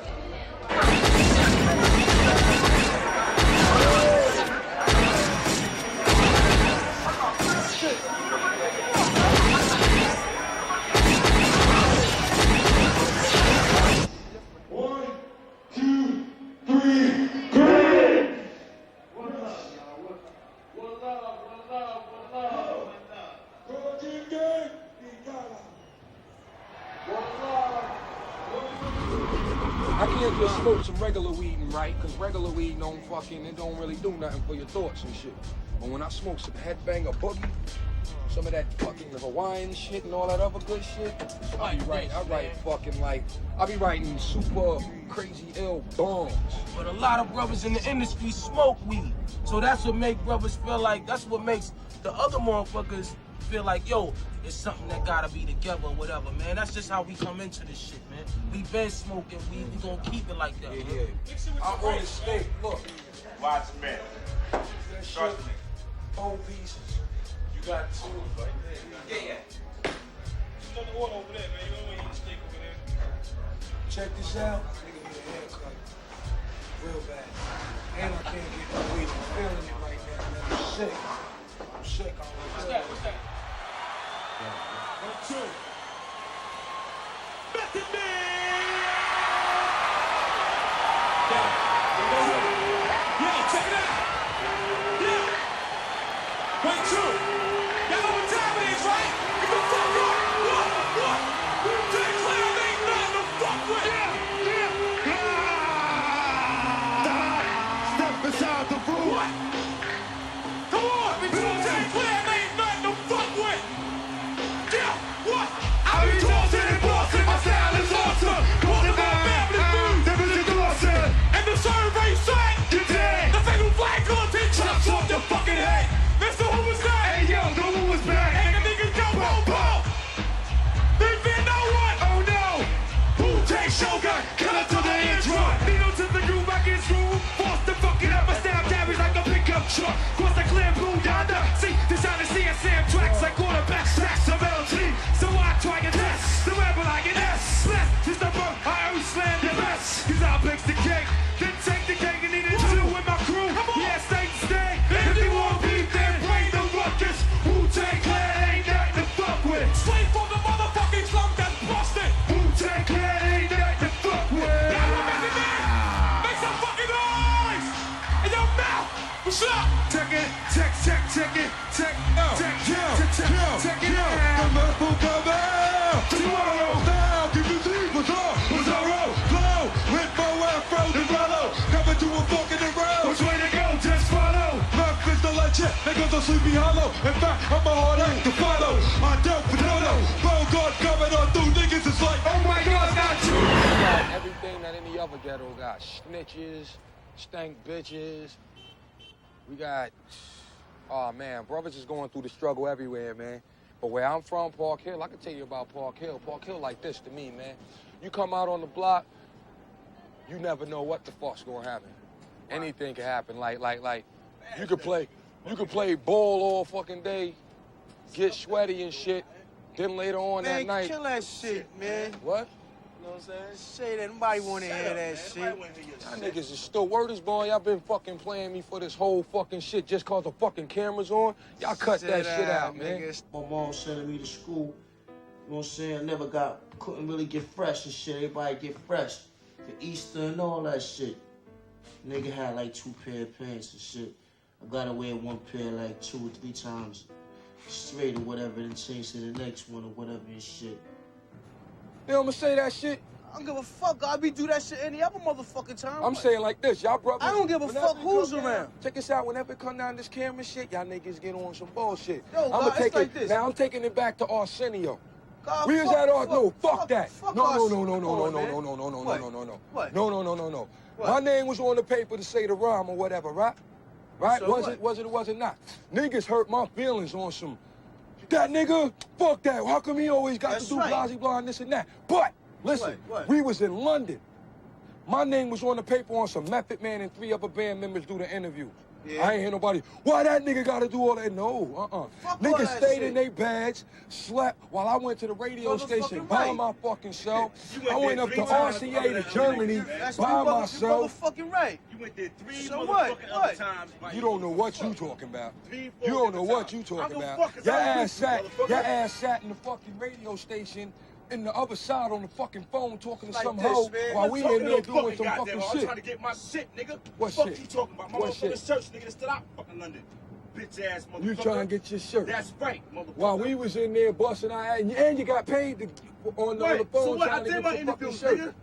I can't just smoke some regular weed and write, because regular weed it don't really do nothing for your thoughts and shit. But when I smoke some headbanger boogie, some of that fucking Hawaiian shit and all that other good shit, I be writing super crazy ill bombs. But a lot of brothers in the industry smoke weed. So that's what makes brothers feel like, that's what makes the other motherfuckers feel like, yo, it's something that gotta be together or whatever, man. That's just how we come into this shit, man. We been smoking weed, we gonna keep it like that, man. I'm on the steak, look. Watch me. That shit, whole pieces. You got two right there. Yeah. Another order over there, man. You don't want to eat a steak over there. Check this out. Nigga need a haircut. Real bad. And I can't get no weed. I'm feeling it right now, man. I'm sick. I'm sick. What's that? What's that? 1, 2. Method Man! Yo, check it out. Yeah. 1, 2. Y'all know what time it is, right? Get the fuck up. What? Wu-Tang Clan ain't nothing to fuck with. Step inside the room. What? Come on. Wu-Tang Clan ain't nothing to fuck with. Yeah. What? I be tossing and bossing. My style is awesome. Calling my family food. The music awesome. And the survey said, You're dead. the fatal flag content chops off your fucking head. Mr. Who was that? Hey yo, no one was back. And the niggas go boom. They been no one. Oh no. Wu-Tang Shogun. Killer to the intro. Needle to the groove, I get through. Force the fucking up. I stab carries like a pickup truck. Cross the clear blue yonder. See, this how the CSM tracks like quarterback stacks of LT. So I try and test. The rebel I get S. Blessed is the birth. I earn slam the best. Cause I bakes the cake. Then take the cake and eat it too with my crew. Yeah, stay. If you want beef, then bring the ruckus. Wu-Tang Clan ain't nothing to fuck with. Straight from the motherfucking slum that's busted. Wu-Tang Clan ain't nothing to fuck with. Make some fucking noise in your mouth. What's up? Check it. The merciful governor. Tomorrow, now, give you three. What's our road? Flow with my afro and rollo. Coming to a fork in the road. Which way to go? Just follow. Murph is the legend. Niggas don't sleepy hollow. In fact, I'm a hard act to follow. I don't potato. Bone guard coming on through niggas. It's like, oh my God, not true. We got everything that any other ghetto got. Snitches, stank bitches. We got, oh man, brothers is going through the struggle everywhere, man. But where I'm from, Park Hill, I can tell you about Park Hill. Park Hill like this to me, man. You come out on the block, you never know what the fuck's gonna happen. Anything can happen. Like you could play ball all fucking day, get sweaty and shit. Then later on that night, kill that shit, man. What? You know what I'm saying? Say that nobody wanna hear that shit. Y'all niggas is still word is born. Y'all been fucking playing me for this whole fucking shit just cause the fucking camera's on. Y'all cut that shit out, man. My mom sending me to school. You know what I'm saying? I couldn't really get fresh and shit. Everybody get fresh for Easter and all that shit. Nigga had like 2 pair of pants and shit. I gotta wear 1 pair like 2 or 3 times straight or whatever, then change to the next one or whatever and shit. You know I'ma say that shit? I don't give a fuck. I be do that shit any other motherfucking time. I'm saying like this, y'all brothers. I don't give a fuck who's around. Check this out. Whenever it come down this camera shit, y'all niggas get on some bullshit. Yo, I'ma God, take it's like this. Now I'm taking it back to Arsenio. God, We was fuck- at our fuck- fuck that. fuck No. What? No. My name was on the paper to say the rhyme or whatever, right? Right? So was it or was it not? Niggas hurt my feelings on some. That nigga, fuck that. How come he always got That's to do right. blasey blah and this and that? But listen, What? we was in London. My name was on the paper on some Method Man and 3 other band members do the interview. Yeah. I ain't hear nobody, why that nigga gotta do all that? No, Fuck all Niggas that stayed shit. in their beds, slept while I went to the radio station by right. my fucking self. You I went up to RCA to Germany That's by you myself. motherfucking right. You went there 3 So motherfucking what? other times. You don't know what you talking about. 3, 4 You don't know different what times. you I talking don't about. fuck 'cause Your I ass listen, sat, motherfucker. your ass sat in the fucking radio station in the other side on the fucking phone talking to Like some this, hoe man. while I'm we talking in there to doing some goddamn fucking hoe. I'm shit. trying to get my shit, nigga. What fuck shit? you talking about? My What motherfucking shit? church, nigga, that's still out fucking London. Bitch ass motherfucker. You trying to get your shirt. That's right, motherfucker. While we was in there busting our ass, and you got paid on the Right. phone So what? I trying to did get my your fucking interviews, shirt. nigga.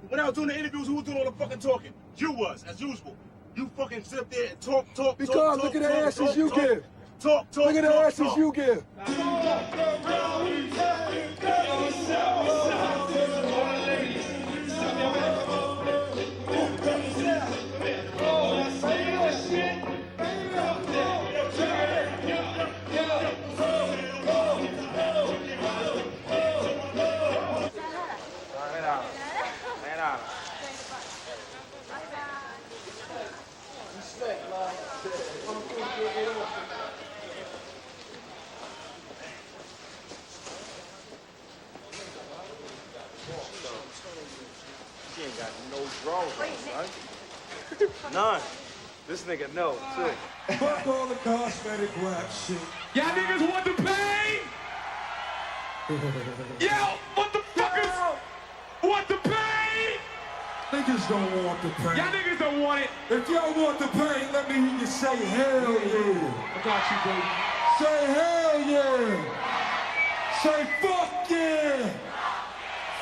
When I was doing the interviews, who was doing all the fucking talking? You was, as usual. You fucking sit up there and talk. Because look at the answers you give. Talk. Look at the answers you give. ain't got no drawers on, son. None. This nigga know, too. Fuck all the cosmetic rap shit. Y'all niggas want the pain? Yo, motherfuckers want the pain? Niggas don't want the pain. Y'all niggas don't want it. If y'all want the pain, let me hear you say hell yeah. I got you, baby. Say hell yeah. Say fuck yeah.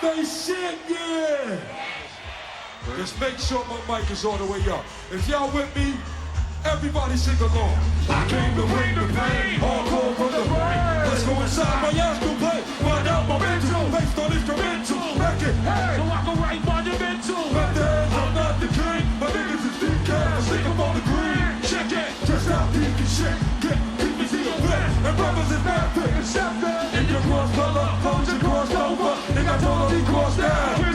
Say shit yeah. Just make sure my mic is all the way up. If y'all with me, everybody sing along. I came to bring the pain, hardcore from the brain. Let's go inside my astral plane. Find out my mental, based on instrumental. Record, hey. So I can write monumental. But the hands, I'm not the king. My niggas is deep cash. Stick 'em on the green. Check it. Just out deep and shit. Get people see the best. And brothers is bad pick. Accept that. In your cross color, close your crossed over. Nigga totally crossed down.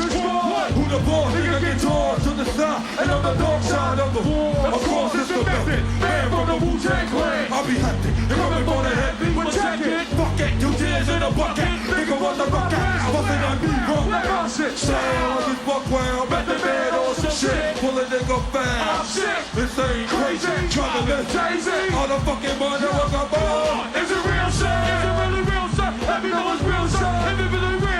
Who the boss? Nigga get torn to the side. And on the dark side of the wall. Of course it's the method. Man from the Wu-Tang Clan. I'll be hectic. You're coming for the head. Well, check it. Fuck it. 2 tears in a bucket. Nigga run the rocket. Bustin' that beat wrong. Like I'm sick. Sound like it's buck wild. Bet the bed or some shit. Pull a nigga fast. I'm sick. This ain't crazy. Try to live Jay-Z. All the fucking money was a ball. Is it real, sir? Is it really real, sir? Let me know it's real, sir. If it really real.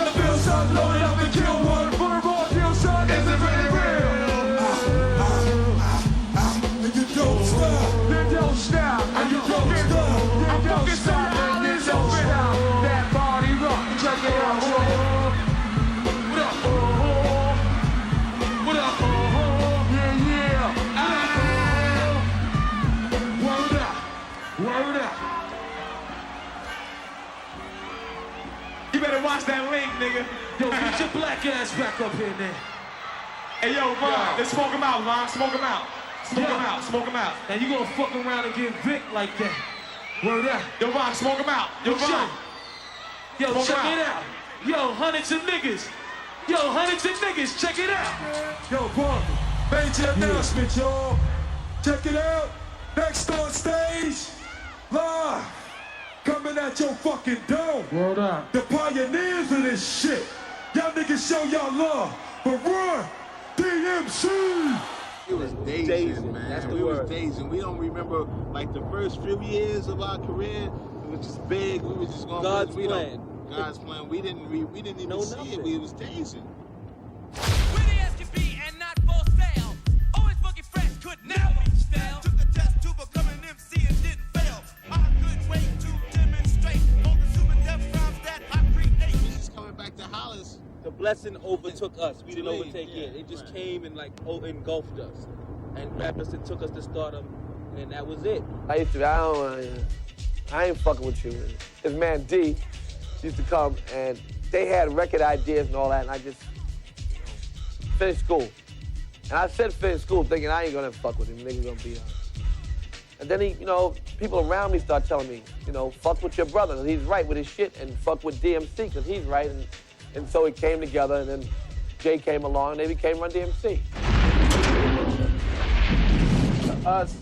The bill shot loaded up and kill one. For the raw deal shot. Is it really real? And you don't stop. Then don't stop. And you don't stop. I'm fucking sorry. Then don't stop. That body rock. Check it out. What up? What up? Yeah, yeah. Word up. Word up. You better watch that link, nigga. Yo, get your black ass back up here, man. Hey, yo, Ron, let's smoke him out, Ron. Smoke him out. Smoke him out. Smoke him out. And you gonna fuck around and get Vic like that. Word up. Yo, Ron, smoke him out. Yo, Ron. Yo, smoke check it out. Yo, hundreds of niggas. Yo, hundreds of niggas. Check it out. Yo, Parker, major announcement, y'all. Check it out. Next on stage, live, coming at your fucking dome. Word up. The pioneers of this shit. Y'all niggas show y'all love. But Run DMC. It was dazing, man. That's the we word. was dazing. We don't remember like the first few years of our career. It was just big. We were just going. God's plan. God's plan. We didn't even No, see nothing. it. We was dazing. Witty as can be and not for sale. Always fucking fresh, could never be stale. Took a test to become an MC and didn't fail. I couldn't wait to demonstrate all the super death rhymes that I create. We just coming back to Hollis. The blessing overtook us. We didn't Too late, overtake yeah, it. It just right. came and like engulfed us, and wrapped us and took us to stardom, and that was it. I ain't fucking with you. His man D used to come, and they had record ideas and all that, and I just finished school. And I said finish school thinking I ain't gonna fuck with him, niggas gonna be And then he, people around me start telling me, fuck with your brother, 'cause he's right with his shit, and fuck with DMC, 'cause he's right, and so it came together, and then Jay came along, and they became Run DMC. To us,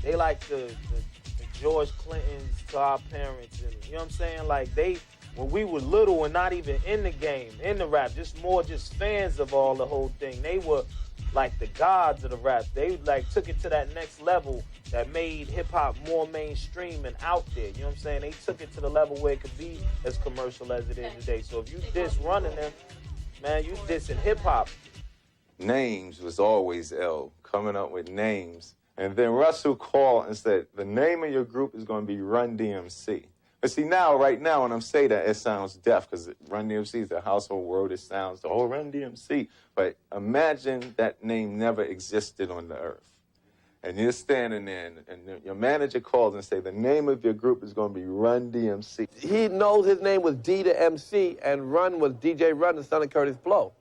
they like the George Clintons to our parents, and you know what I'm saying? Like when we were little and not even in the game, in the rap, just fans of all the whole thing. They were like the gods of the rap. They like took it to that next level that made hip hop more mainstream and out there. You know what I'm saying? They took it to the level where it could be as commercial as it is today. So if you diss running them, man, you dissing hip hop. Names was always L, coming up with names. And then Russell called and said, the name of your group is going to be Run DMC. But see, right now, when I'm saying that, it sounds deaf, because Run DMC is a household word. It sounds, Run DMC. But imagine that name never existed on the earth. And you're standing there, and your manager calls and say, the name of your group is going to be Run DMC. He knows his name was D to MC, and Run was DJ Run, the son of Curtis Blow.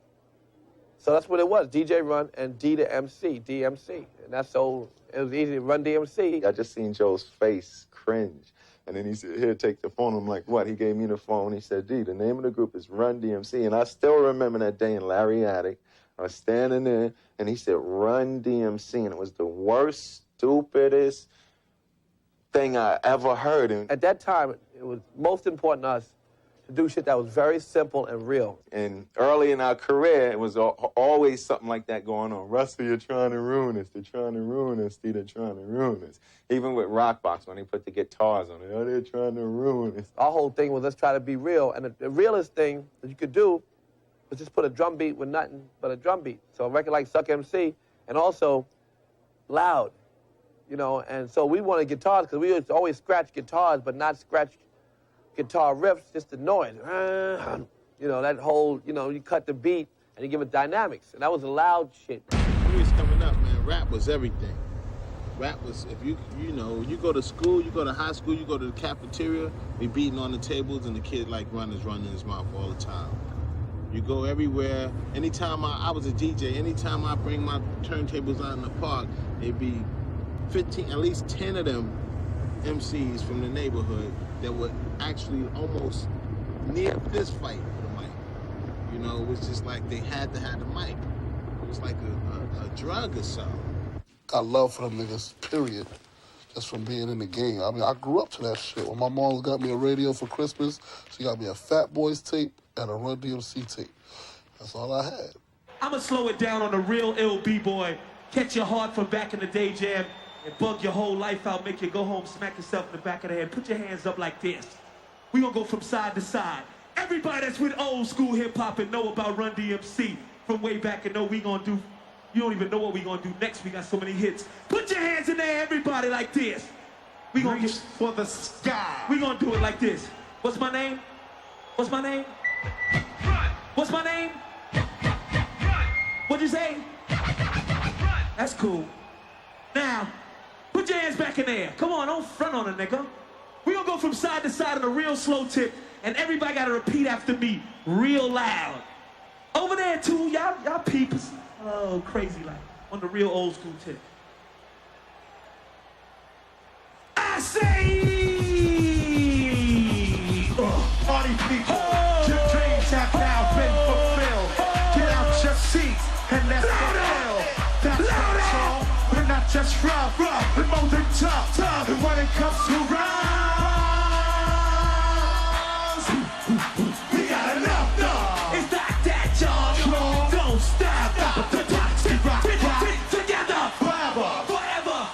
So that's what it was, DJ Run and D to MC, DMC. And that's so, it was easy to Run DMC. I just seen Joe's face cringe. And then he said, here, take the phone. I'm like, what? He gave me the phone. He said, D, the name of the group is Run DMC. And I still remember that day in Larry Attic. I was standing there, and he said, Run DMC. And it was the worst, stupidest thing I ever heard. And at that time, it was most important to us to do shit that was very simple and real. And early in our career, it was always something like that going on. Russell, you're trying to ruin us. They're trying to ruin us. They're trying to ruin us. Even with Rockbox, when they put the guitars on it, oh, they're trying to ruin us. Our whole thing was let's try to be real. And the realest thing that you could do was just put a drum beat with nothing but a drum beat. So a record like Suck MC, and also loud, you know. And so we wanted guitars because we would always scratch guitars, but not scratch guitar riffs, just the noise. You know, that whole, you know, you cut the beat and you give it dynamics. And that was a loud shit. When we was coming up, man, rap was everything. Rap was, if you know, you go to school, you go to high school, you go to the cafeteria, we beating on the tables and the kid like running his mouth all the time. You go everywhere. Anytime I was a DJ, anytime I bring my turntables out in the park, it'd be 15, at least 10 of them MCs from the neighborhood that were actually almost near fist fight with a mic. You know, it was just like they had to have the mic. It was like a drug or something. Got love for them niggas, period. Just from being in the game. I mean, I grew up to that shit. When my mom got me a radio for Christmas, she got me a Fat Boys tape and a Run DMC tape. That's all I had. I'ma slow it down on the real ill B-boy. Catch your heart from back in the day jam and bug your whole life out, make you go home, smack yourself in the back of the head. Put your hands up like this. We gonna go from side to side. Everybody that's with old school hip hop and know about Run DMC from way back and know we gonna do, you don't even know what we gonna do next. We got so many hits. Put your hands in there, everybody, like this. We gonna reach for the sky. We gonna do it like this. What's my name? What's my name? Run. What's my name? Run. What'd you say? Run. That's cool. Now, put your hands back in there. Come on, don't front on a nigga. We gonna go from side to side on a real slow tip, and everybody gotta repeat after me real loud. Over there too, y'all peepers. Oh, crazy like, on the real old school tip. I say, Party people, your dreams have now been fulfilled. Get out your seats and let's get ill. That's what's all. We're not just rough, we're more than tough. And when it comes to rhymes, we got enough. It's not that, y'all. Don't stop. The clock's rock together. Forever.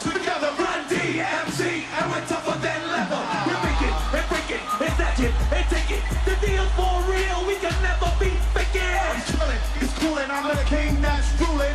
Together, Run DMC, and we're tougher than leather. We make it, and break it, and snatch it, and take it. The deal's for real, we can never be faking. It's chillin', it's coolin', I'm the king that's ruling.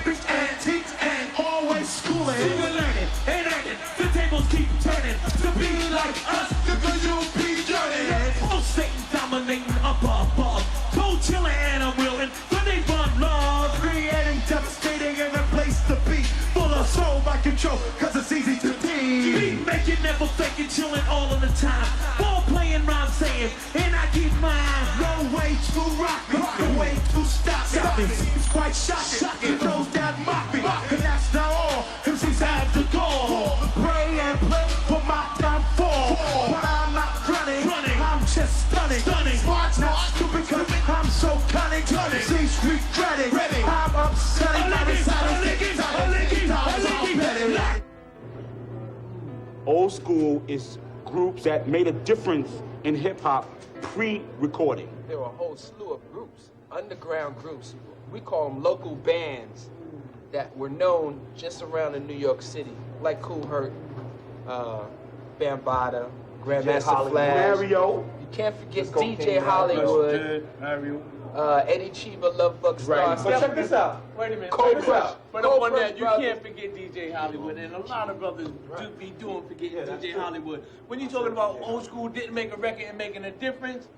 Beats antiques and always schooling. So we're learning and earning. The tables keep turning. To be like us, nigga, you'll be yearning. Pulsating, dominating up above. Cold chillin' and I'm willing. When they run love. Creating, devastating, and a place to be. Full of soul by control, cause it's easy to be. Beat making, never faking, chillin' all of the time. Ball playing, rhyme saying, and I keep mine. No way to rock me, no way to stop me. It's quite shocking, those that mock me. And that's not all, MCs have to go. Pray and play for my downfall. But I'm not running, I'm just stunning. Smart, not stupid, cause I'm so cunning. See, street credit, I'm upsetting. Old school is groups that made a difference in hip-hop pre-recording. There were a whole slew of groups, underground groups. We call them local bands that were known just around in New York City, like Kool Herc, Bambaataa, Grandmaster Flash. Mario. You can't forget DJ Hollywood. Mario. Eddie Cheever, Love Bug Star. Right. But check this out. Wait a minute. Cobra. But on that, you can't forget DJ Hollywood, and a lot of brothers do be doing forgetting DJ Hollywood. When you're talking about old school didn't make a record and making a difference,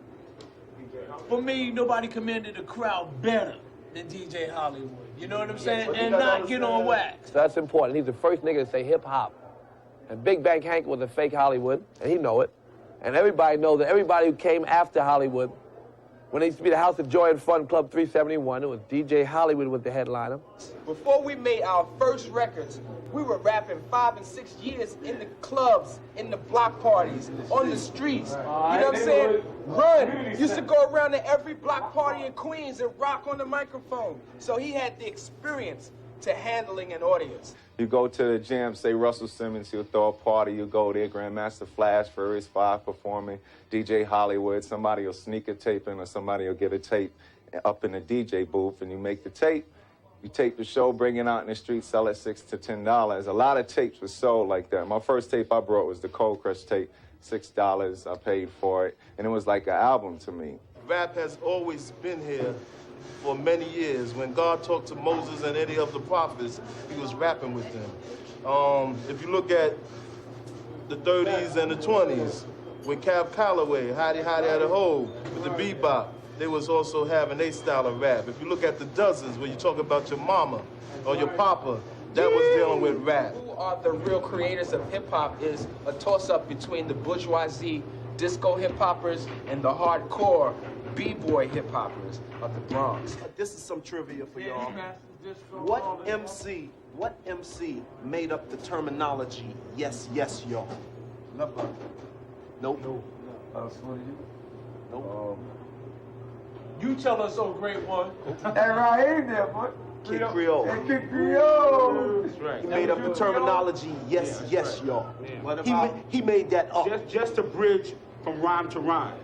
for me, nobody commanded the crowd better than DJ Hollywood. You know what I'm saying? And not get on wax. So that's important. He's the first nigga to say hip-hop. And Big Bang Hank was a fake Hollywood, and he know it. And everybody knows that everybody who came after Hollywood, when it used to be the House of Joy and Fun Club 371, it was DJ Hollywood was the headliner. Before we made our first records, we were rapping 5 and 6 years in the clubs, in the block parties, on the streets. You know what I'm saying? Run used to go around to every block party in Queens and rock on the microphone. So he had the experience to handling an audience. You go to the gym, say Russell Simmons, he'll throw a party, you go there, Grandmaster Flash, Furious 5 performing, DJ Hollywood, somebody will sneak a tape in or somebody will get a tape up in the DJ booth and you make the tape. You tape the show, bring it out in the street, sell it $6 to $10. A lot of tapes were sold like that. My first tape I brought was the Cold Crush tape, $6, I paid for it, and it was like an album to me. Rap has always been here for many years. When God talked to Moses and any of the prophets, he was rapping with them. If you look at the 30s and the 20s, with Cab Calloway, Hottie Hottie at the Hole, with the bebop, they was also having a style of rap. If you look at the Dozens, where you talk about your mama or your papa, that was dealing with rap. Who are the real creators of hip-hop is a toss-up between the bourgeoisie disco hip-hoppers and the hardcore b-boy hip-hoppers of the Bronx. This is some trivia for y'all. What MC made up the terminology, yes, yes, y'all? Nope. Nope. You tell us, oh great one. And Raheem there, boy. Kid Creole. And Kid Creole. That's right. He made up the terminology, yes, yes, y'all. He made that up. Just a bridge from rhyme to rhyme.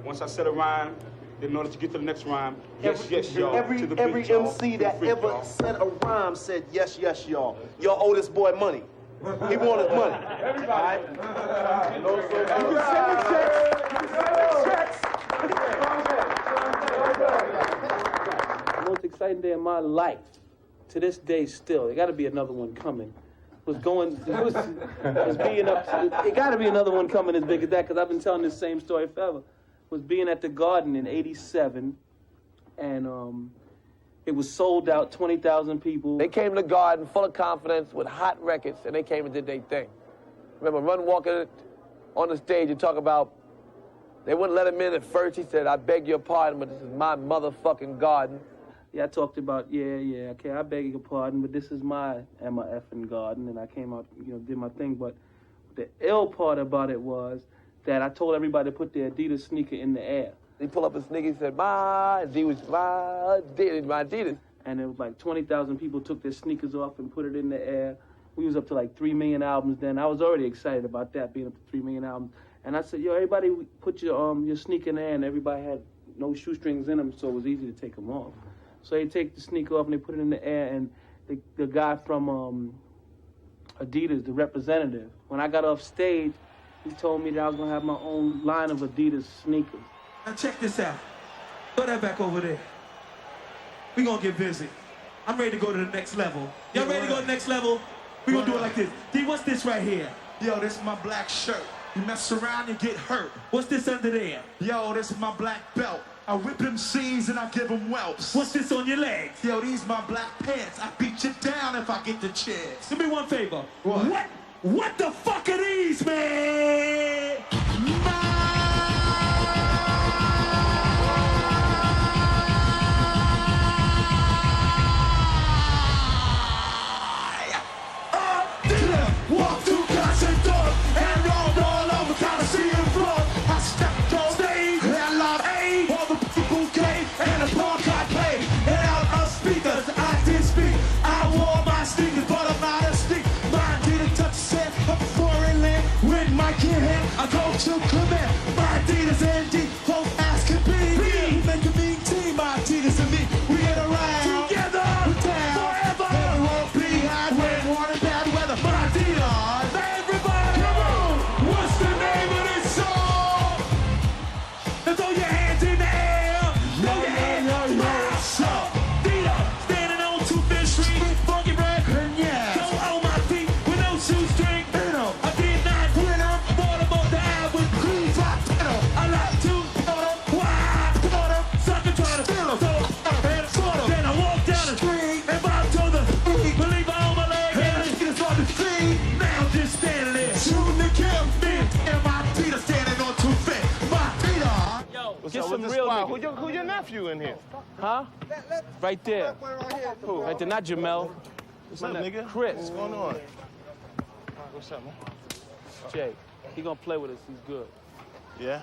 Once I said a rhyme, in order to get to the next rhyme, yes, yes, y'all. Every MC that ever said a rhyme said, yes, yes, y'all. Y'all owe this boy money. He wanted money. Everybody. The most exciting day of my life, to this day still, there got to be another one coming, was being up, it got to be another one coming as big as that, because I've been telling this same story forever, was being at the Garden in '87, and it was sold out, 20,000 people. They came to the Garden full of confidence with hot records, and they came and did their thing. Remember, Run Walker on the stage and talk about, they wouldn't let him in at first. He said, I beg your pardon, but this is my motherfucking garden. Yeah, I talked about, okay, I beg your pardon, but this is my Emma effing garden, and I came out, did my thing. But the ill part about it was that I told everybody to put their Adidas sneaker in the air. He pulled up his sneaker, he said, my Adidas. And it was like 20,000 people took their sneakers off and put it in the air. We was up to like 3 million albums then. I was already excited about that, being up to 3 million albums. And I said, everybody put your sneaker in the air, and everybody had no shoestrings in them, so it was easy to take them off. So they take the sneaker off and they put it in the air, and the guy from Adidas, the representative, when I got off stage, he told me that I was gonna have my own line of Adidas sneakers. Now check this out. Throw that back over there. We gonna get busy. I'm ready to go to the next level. Y'all ready to go to the next level? We gonna do it like this. D, what's this right here? Yo, this is my black shirt. You mess around and get hurt. What's this under there? Yo, this is my black belt. I whip them C's and I give them whelps. What's this on your legs? Yo, these my black pants. I beat you down if I get the chance. Do me one favor. What the fuck are these, man? Walk through Crescent Door and rolled all over Coliseum floor. I stepped on stage and loud aid. All the people came and the park got played. And out of speakers, I did speak. I wore my sneakers, but I'm not a sneak. Mine didn't touch set up foreign land. With my kid hand, I go to command. My Adidas and D, both as can be. Make a mean team, my Adidas and me. We get around together, we're down forever. And we won't be hard when warm and bad weather. My Adidas. Everybody, come on! What's the name of this song? Now throw your hands in the air. Throw your hands up. Rise up. Feet up. Standing on 2 Street. Funky bread. Yeah. Go on my feet with no shoestring. I did not win up. Bought them off the eye with cruise rock. I like to put them. Why? Put them. Sucker trying to fill them. Then I walk down the street and bob to the believe on my leg. And it's on the street. Now I'm just standing there. Shooting the kill. Me and my Peter standing on 2 feet. My Peter. Yo, get some real niggas. Who your nephew in here? Huh? Right there. Who? Right there, not Jamel. What's up, nigga? Chris. What's going on? What's up, man? Jay. He gonna play with us. He's good. Yeah?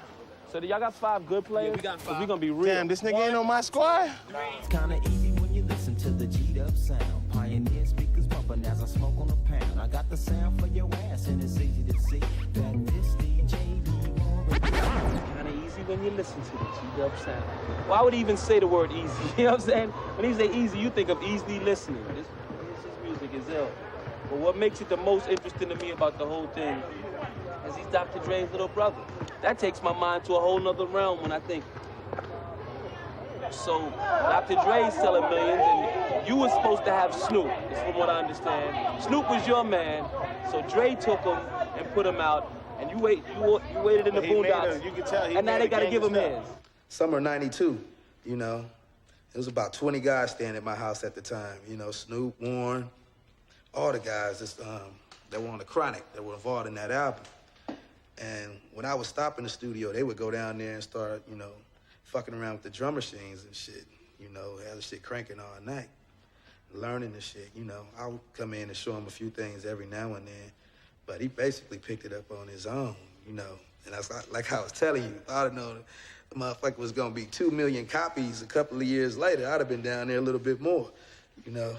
So y'all got 5 good players? Yeah, we got 5. We gonna be real. Damn, this nigga ain't on my squad? It's kinda easy when you listen to the G'd up sound. Pioneer when you listen to this, you know what I'm saying? Why would he even say the word easy? You know what I'm saying? When he say easy, you think of easily listening. This music is ill. But what makes it the most interesting to me about the whole thing is he's Dr. Dre's little brother. That takes my mind to a whole nother realm when I think. So Dr. Dre's selling millions, and you were supposed to have Snoop, is from what I understand. Snoop was your man, so Dre took him and put him out, and you waited in the boondocks. You can tell he and now they gotta give him his. Summer '92, you know, it was about 20 guys staying at my house at the time. You know, Snoop, Warren, all the guys that were on the Chronic, that were involved in that album. And when I would stop in the studio, they would go down there and start, you know, fucking around with the drum machines and shit. You know, have the shit cranking all night, learning the shit. You know, I would come in and show him a few things every now and then, but he basically picked it up on his own, you know. And that's like I was telling you, if I'd have known the motherfucker was gonna be 2 million copies a couple of years later, I'd have been down there a little bit more, you know.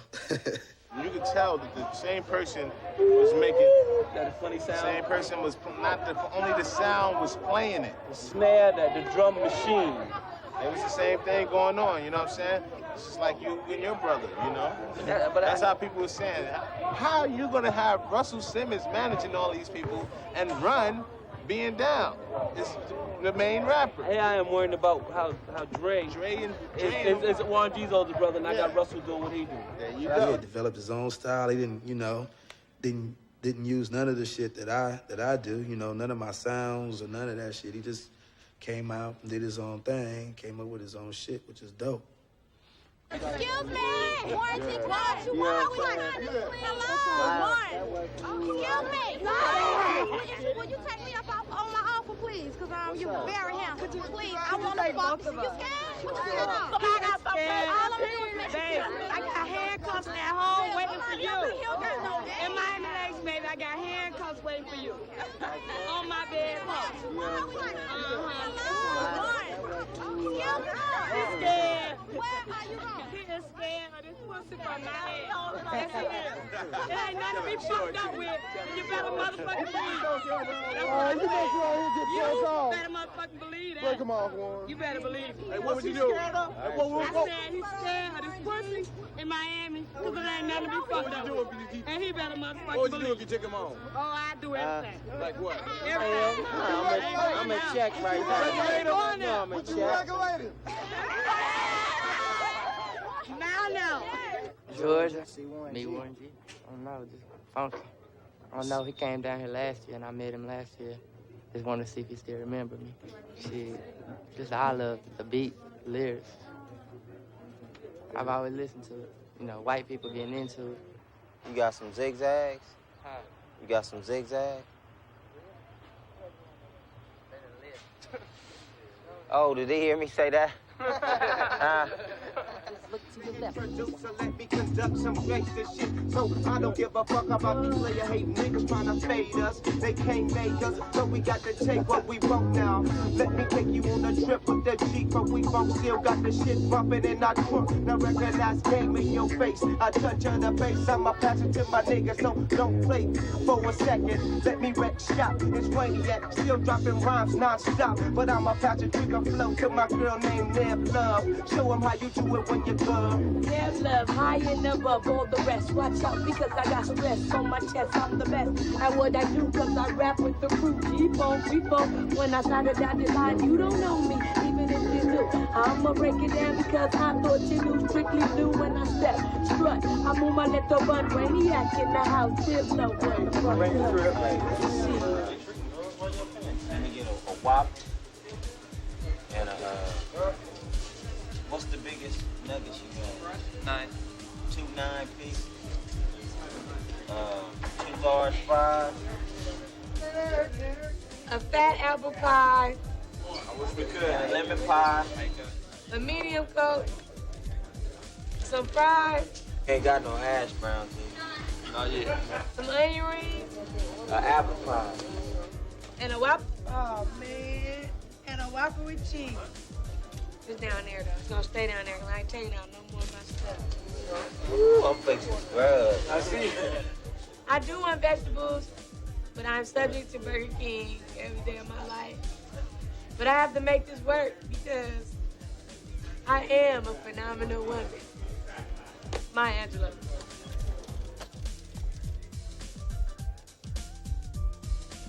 You could tell that the same person was making that funny sound. Same person was only the sound was playing it. The snare, the drum machine. It was the same thing going on. You know what I'm saying? It's just like you and your brother. You know. That's how people were saying. How are you gonna have Russell Simmons managing all these people and Run being down? It's the main rapper. Hey, I am worried about how Dre is Warren G's older brother, and I got Russell doing what he do. There you He go. had developed his own style. He didn't, you know, didn't use none of the shit that I do. You know, none of my sounds or none of that shit. He just came out and did his own thing, came up with his own shit, which is dope. Excuse me! Warren G. Clark, you want? We got hello, Warren. Excuse me! Will you take me up on my offer, please? Because you're very handsome. Please, I want to fuck you. You scared? What you scared of? All I'm doing is Babe, I got handcuffs at home waiting for you. In Miami Lakes, baby, I got handcuffs waiting for you. On my bed. He's scared. Where are you going? He is scared of this pussy from my head. Yes, he is. There ain't nothing to be fucked up with. You better motherfucking believe it. You better motherfucking believe that. Break him off, Warren. You better believe it. Hey, what would you do? I said he's scared of this pussy in Miami because there ain't nothing to be fucked up with. And he better motherfucking believe it. What would you do if you took him home? Oh, I do everything. Like what? Everything. I'm a check right now. No, I'm a check. Now. Georgia, me Warren G. I don't know, just funky. I don't know, he came down here last year and I met him last year. Just wanted to see if he still remember me. Shit, just I love the beat, the lyrics. I've always listened to it. You know, white people getting into it. You got some zigzags? Huh? You got some zigzags? Oh, did they hear me say that? Producer, let me conduct some gangster shit. So I don't give a fuck about these player hating niggas trying to fade us. They can't make us, so we got to take what we want now. Let me take you on a trip with the Jeep, but we both still got the shit bumping in our trunk. Now recognize game in your face. I touch on the base, I'm a passion to my niggas, so don't play for a second. Let me wreck shop. It's rainy yet, still dropping rhymes non-stop. But I'm a passion trigger flow to my girl named Nev Love. Show 'em how you do it when you love. There's love high and above all the rest. Watch out because I got stress on my chest. I'm the best at what I do because I rap with the crew. Keep on. When I started down the line, you don't know me, even if you do. I'ma break it down because I thought you knew. Strictly blue when I step, strut. I move my little bun, Brainiac in the house. There's no way. Let me get a whop and what's the biggest nuggets you got? 9. 2 9-piece. 2 large fries. A fat apple pie, And a lemon pie. a medium coke, some fries, Ain't got no hash browns in. Not yet. some onion rings, An apple pie. and a waffle. Oh man, and a waffle with cheese. It's down there though. It's gonna stay down there because I ain't taking out no more of my stuff. Ooh, I'm fixing grub. I see. I do want vegetables, but I'm subject to Burger King every day of my life. But I have to make this work because I am a phenomenal woman. Maya Angelou.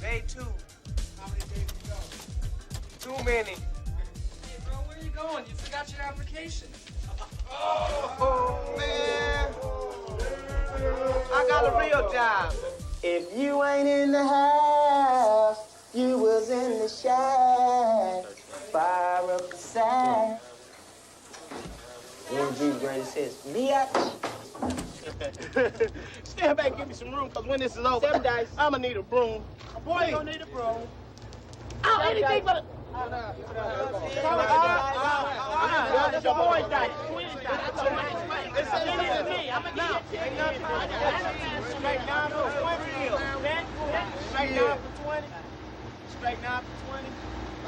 Day 2. How many days to go? Too many. Hey, bro, where you going? You forgot your application. Oh, man. I got a real job. If you ain't in the house, you was in the shack. Fire up the sack. MG's greatest hits. Biatch. Stand back and give me some room, because when this is over, 7 dice. I'm going to need a broom. A boy don't need a broom. Oh, anything but a... It's your boy's dice. It's me. I'm going to get straight 9 for 20. Straight 9 for 20. Straight 9 for 20.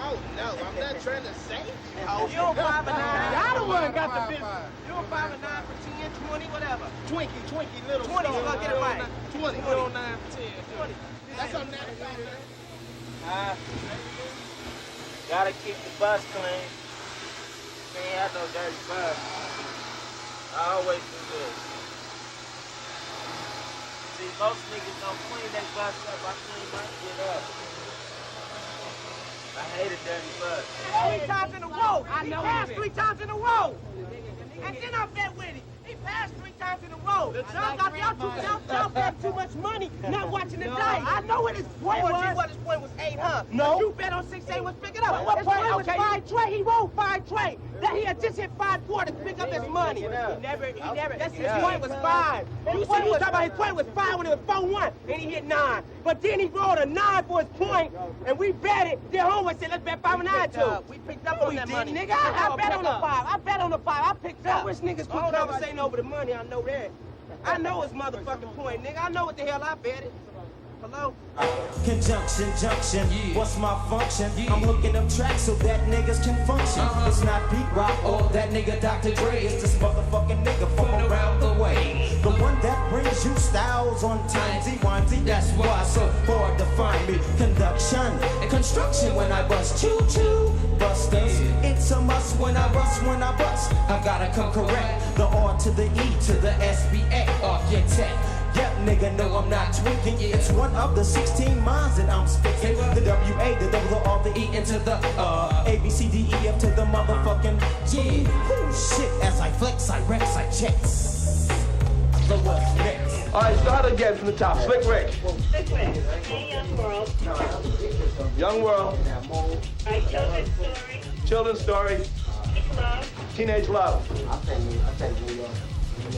Oh, no, I'm not trying to say. You're 5 and 9. Y'all the one got the business. You're 5 and 9 for 10, 20, whatever. Twinkie, little 20, so get it right. 20, little 9 for 10. 20. That's a net. Gotta keep the bus clean. Can't have no dirty bus. I always do this. See, most niggas don't clean their bus up. I clean my shit up. I hate a dirty bus. 3 times in a row. He passed 3 times in a row. And then I bet with him. He passed 3 times in a row. Y'all bet too much money not watching the dice. I know what his point was. What his point was 8, huh? No. You bet on 6-8 was pick it up. What point was 5 trade? He rolled 5 trade. That he had just hit 5-4 to pick up his money. He never. That's his point was 5. You see, he was talking about his point was 5 when it was 4-1, and he hit 9. But then he rolled a 9 for his point, and we bet it. Then Homewood said, let's bet 5 and 9 too. We picked up on that money. Nigga, I bet on the 5. I bet on the 5. I picked up. I wish niggas quit conversating over the money. I know that. I know his motherfucking point, nigga. I know what the hell I betted. Hello? Conjunction, junction, what's my function? I'm hooking up tracks so that niggas can function. It's not Pete Rock or that nigga Dr. Dre. It's this motherfucking nigga from around the way. The one that brings you styles on time. Z1Z, that's why so hard to find me. Conduction and construction when I bust. Choo-choo, busters. It's a must when I bust, I gotta come correct. The R to the E to the SBA, architect. Yep, nigga, no, I'm not tweaking. It's one of the 16 minds that I'm speaking. The W-A, the double, the R, the E, into the A-B-C-D-E-F to the motherfucking G. Ooh, shit, as I flex, I rex, I checks. So what's next? All right, start again from the top. Slick Rick. Slick Rick. Hey, Young World. Young World. Right, Children's Story. Children's Story. Teenage Love. Teenage Love.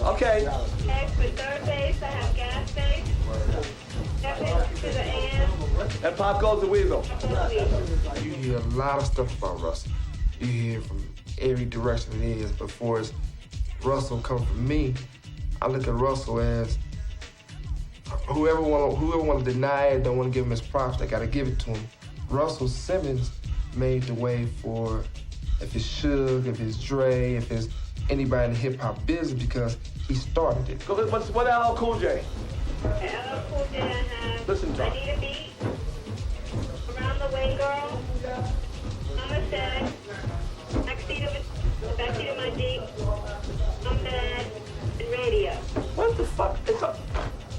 Okay. Next, for third base, I have Gas Face. Epic to the AM. And Pop Goes the Weasel. You hear a lot of stuff about Russell. You hear from every direction it is, but for as Russell come from me, I look at Russell as whoever want to deny it, don't want to give him his props, they got to give it to him. Russell Simmons made the way for if it's Suge, if it's Dre, if it's anybody in the hip-hop business because he started it. What LL Cool J? LL Cool J, I have Listen to I Need a Beat, Around the Way Girl, Homicide, Backseat of my Jeep, I'm Bad, and Radio. What the fuck?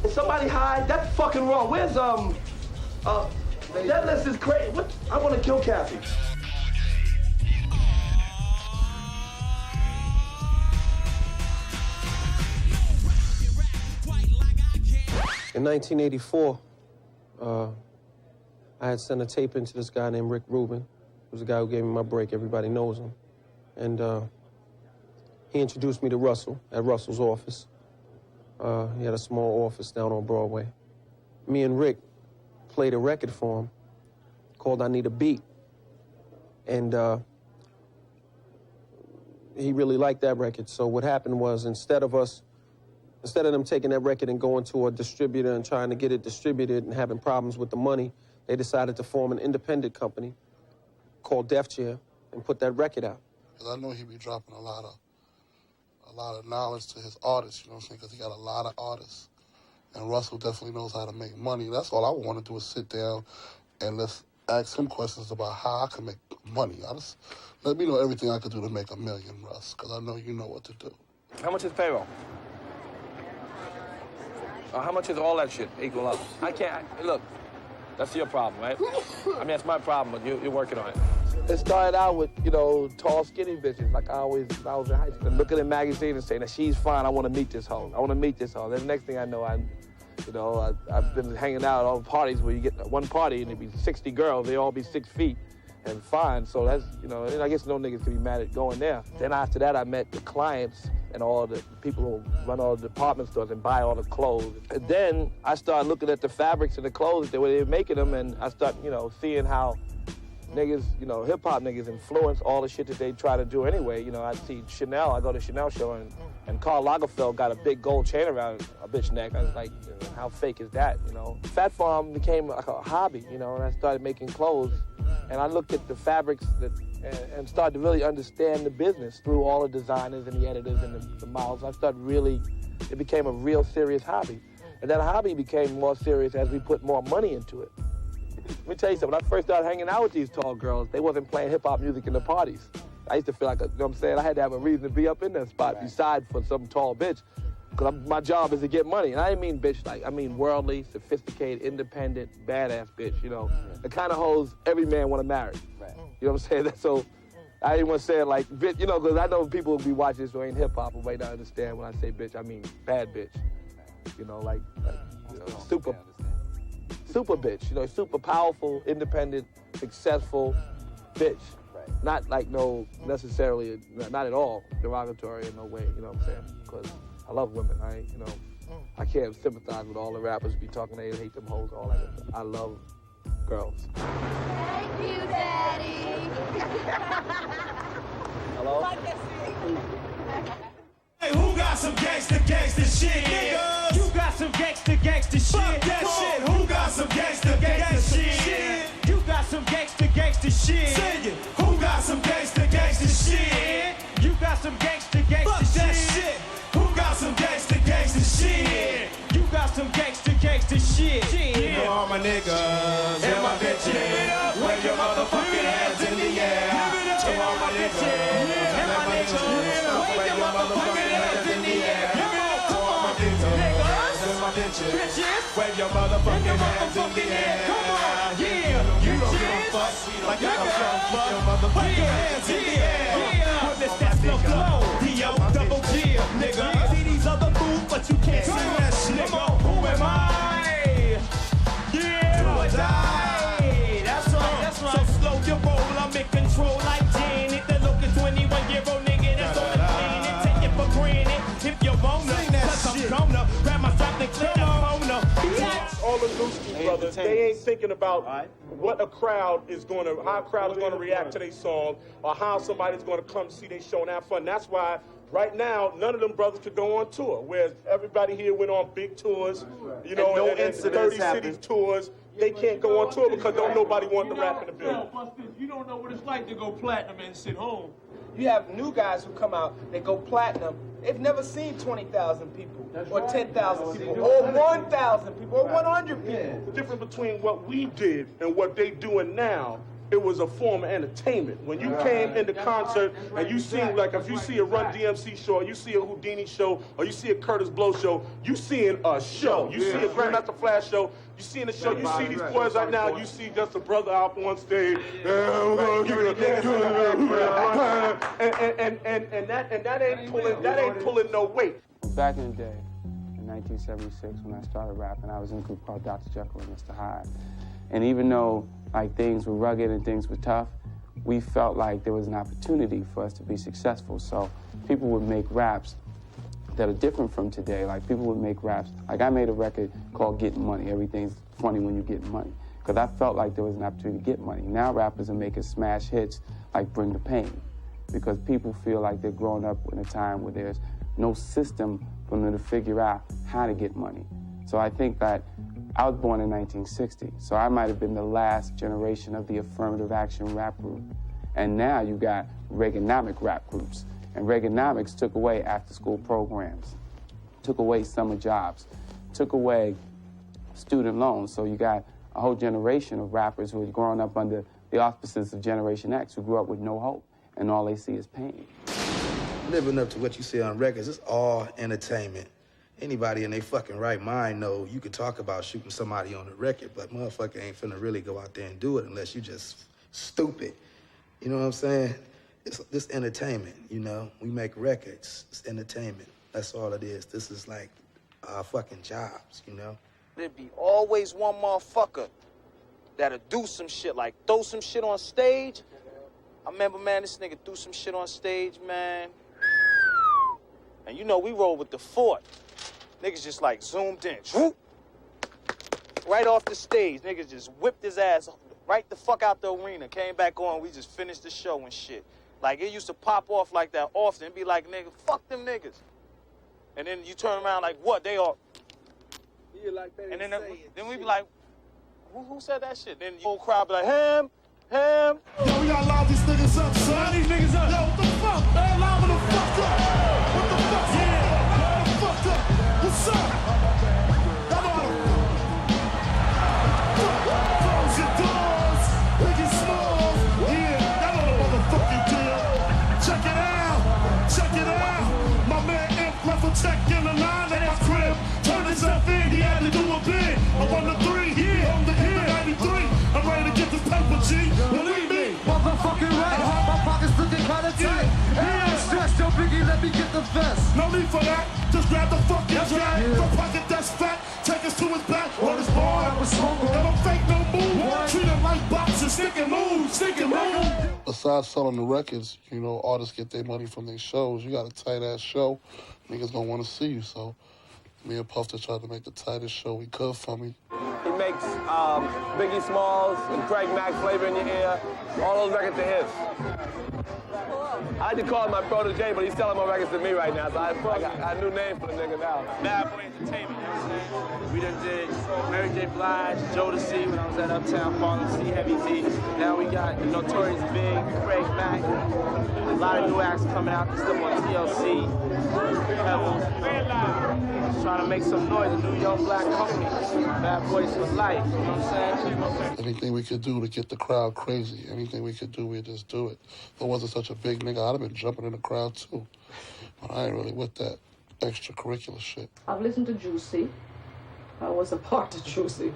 Is somebody high? That's fucking wrong. Where's, that list is crazy. What? I want to kill Kathy. In 1984, I had sent a tape into this guy named Rick Rubin, who's the guy who gave me my break. Everybody knows him. And he introduced me to Russell at Russell's office. He had a small office down on Broadway. Me and Rick played a record for him called I Need a Beat. And he really liked that record. So what happened was instead of them taking that record and going to a distributor and trying to get it distributed and having problems with the money, they decided to form an independent company called Def Jam and put that record out. Because I know he'd be dropping a lot of knowledge to his artists, you know what I'm saying? Because he got a lot of artists. And Russell definitely knows how to make money. That's all I want to do is sit down and let's ask him questions about how I can make money. Let me know everything I could do to make $1 million, Russ, because I know you know what to do. How much is payroll? How much is all that shit equal up? I can't, look, that's your problem, right? I mean, that's my problem, but you're working on it. It started out with, you know, tall, skinny bitches, like I was in high school, looking at magazines and saying that she's fine, I want to meet this hoe. I want to meet this hoe. Then the next thing I know, I've been hanging out at all the parties where you get one party and there'd be 60 girls, they all be 6 feet and fine. So that's, you know, and I guess no niggas can be mad at going there. Then after that, I met the clients and all the people who run all the department stores and buy all the clothes. And then I started looking at the fabrics and the clothes, the way they were making them, and I started, you know, seeing how niggas, you know, hip-hop niggas influence all the shit that they try to do anyway. You know, I see Chanel, I go to Chanel show, and Karl Lagerfeld got a big gold chain around a bitch neck. I was like, how fake is that, you know? Phat Farm became like a hobby, you know, and I started making clothes. And I looked at the fabrics and started to really understand the business through all the designers and the editors and the models. It became a real serious hobby. And that hobby became more serious as we put more money into it. Let me tell you something, when I first started hanging out with these tall girls, they wasn't playing hip-hop music in the parties. I used to feel like, you know what I'm saying, I had to have a reason to be up in that spot beside for some tall bitch. Because my job is to get money. And I didn't mean bitch like, I mean worldly, sophisticated, independent, badass bitch, you know. The kind of hoes every man want to marry. Right. You know what I'm saying? So I didn't want to say it like bitch, you know, because I know people will be watching this who ain't hip-hop and might not understand when I say bitch, I mean bad bitch. You know, like you know, super bitch, you know, super powerful, independent, successful bitch. Right. Not like no necessarily, not at all derogatory in no way, you know what I'm saying? Because I love women, I can't sympathize with all the rappers be talking, they hate them hoes, all that stuff. I love girls. Thank you, Daddy. Hello? Hey, who got some gangsta shit? Niggas. You got some gangsta shit. Fuck that shit. Who got some gangsta shit? You got some gangsta shit. Say it. Who got some gangsta shit? You got some gangsta Fuck that shit. Who got some gangsta shit? You got some gangsta shit. You know all my niggas and my bitches. Wave your motherfucking hands in the air. To all my niggas and my bitches. Wave your motherfucking hands in the air. To all my niggas and my bitches. Wave your motherfucking hands in the air. Come on, yeah. You don't give a fuck like I'm fuck. Your motherfucking hands in the air. Witness that's no flow. D-O-double-G, nigga. See these other moves, but you can't see that shit. Come on, who am I? Yeah, do or die. That's right. So slow your roll, I'm in control like Janet. The local 21-year-old nigga that's on the planet. Take it for granted if you wanna. Cause I'm gonna grab my strap and clear the corner. All the Newski brothers, they ain't thinking about what a crowd is going to, how a crowd is going to react to their song, or how somebody's going to come see their show and have fun. That's why right now none of them brothers could go on tour, whereas everybody here went on big tours, you know, and 30 cities tours. They can't go on tour because don't nobody want to rap in the building. You don't know what it's like to go platinum and sit home. You have new guys who come out, they go platinum. They've never seen 20,000 people, or 10,000 people, or 1,000 people, or 100 people. The difference between what we did and what they doing now, it was a form of entertainment. When you came into concert and you see, like if you see a Run DMC show, or you see a Houdini show, or you see a Curtis Blow show, you seeing a show. You see a Grandmaster Flash show, you seeing a show, you see these boys right now, you see just a brother out on stage, and that ain't pulling no weight. Back in the day, in 1976, when I started rapping, I was in a group called Dr. Jekyll and Mr. Hyde. And even though like things were rugged and things were tough, we felt like there was an opportunity for us to be successful. So people would make raps that are different from today. Like people would make raps, like I made a record called Getting Money. Everything's funny when you get money. Because I felt like there was an opportunity to get money. Now rappers are making smash hits like Bring the Pain. Because people feel like they're growing up in a time where there's no system for them to figure out how to get money. So I think that I was born in 1960, so I might have been the last generation of the affirmative action rap group. And now you got Reaganomic rap groups. And Reaganomics took away after-school programs, took away summer jobs, took away student loans. So you got a whole generation of rappers who had grown up under the auspices of Generation X who grew up with no hope, and all they see is pain. Living up to what you see on records, it's all entertainment. Anybody in their fucking right mind know you could talk about shooting somebody on the record, but motherfucker ain't finna really go out there and do it unless you just stupid. You know what I'm saying? It's this entertainment, you know? We make records, it's entertainment. That's all it is. This is like our fucking jobs, you know? There'd be always one motherfucker that'll do some shit, like throw some shit on stage. I remember, man, this nigga threw some shit on stage, man. And you know, we roll with the fort. Niggas just like zoomed in. Whoop. Right off the stage. Niggas just whipped his ass right the fuck out the arena. Came back on, we just finished the show and shit. Like, it used to pop off like that often. It'd be like, nigga, fuck them niggas. And then you turn around like, what? They all... And then we be like, who said that shit? Then the whole crowd be like, him. Yo, we gotta loud these niggas up, son. Loud these niggas up. Yo, what the fuck? Man, loud the fuck up. What the fuck? Yeah. Loud the fuck up. What's up? Y'all know how to... Close your doors. Biggie Smalls. Yeah, y'all know the motherfucking deal. Check it out. Check it out. My man Imp left a check in the line at my crib. Turned himself in, he had to do a bid. I won the 3, yeah, on the hit 93. I'm ready to get this paper, G. Believe me. Motherfucking right. My pockets looking kinda tight. Hey, I'm stressed, yo, Biggie, let me get the vest. No need for that. Just grab the fucking jack. The pocket that's fat. Take us to his back. On his bar. Never fake no move. Treat him like boxing. Stick and move. Stick and move. Besides selling the records, you know, artists get their money from their shows. You got a tight-ass show, niggas gonna want to see you, so me and Puff just tried to make the tightest show we could for me. He makes Biggie Smalls and Craig Mack, Flavor in Your Ear. All those records are his. I like to call him my protege, but he's selling more records than me right now, so I got a new name for the nigga now. Bad Boy Entertainment, you know what I'm saying? We done did Mary J. Blige, Jodeci when I was at Uptown, Harlem, C, Heavy D. Now we got the Notorious Big, Craig Mack. A lot of new acts coming out. They're still on TLC. Pebbles. Just trying to make some noise. A New York black company. Bad Boys for life, you know what I'm saying? Anything we could do to get the crowd crazy, anything we could do, we just do it. If I wasn't such a big nigga, I'd have been jumping in the crowd too. But I ain't really with that extracurricular shit. I've listened to Juicy. I was a part of Juicy.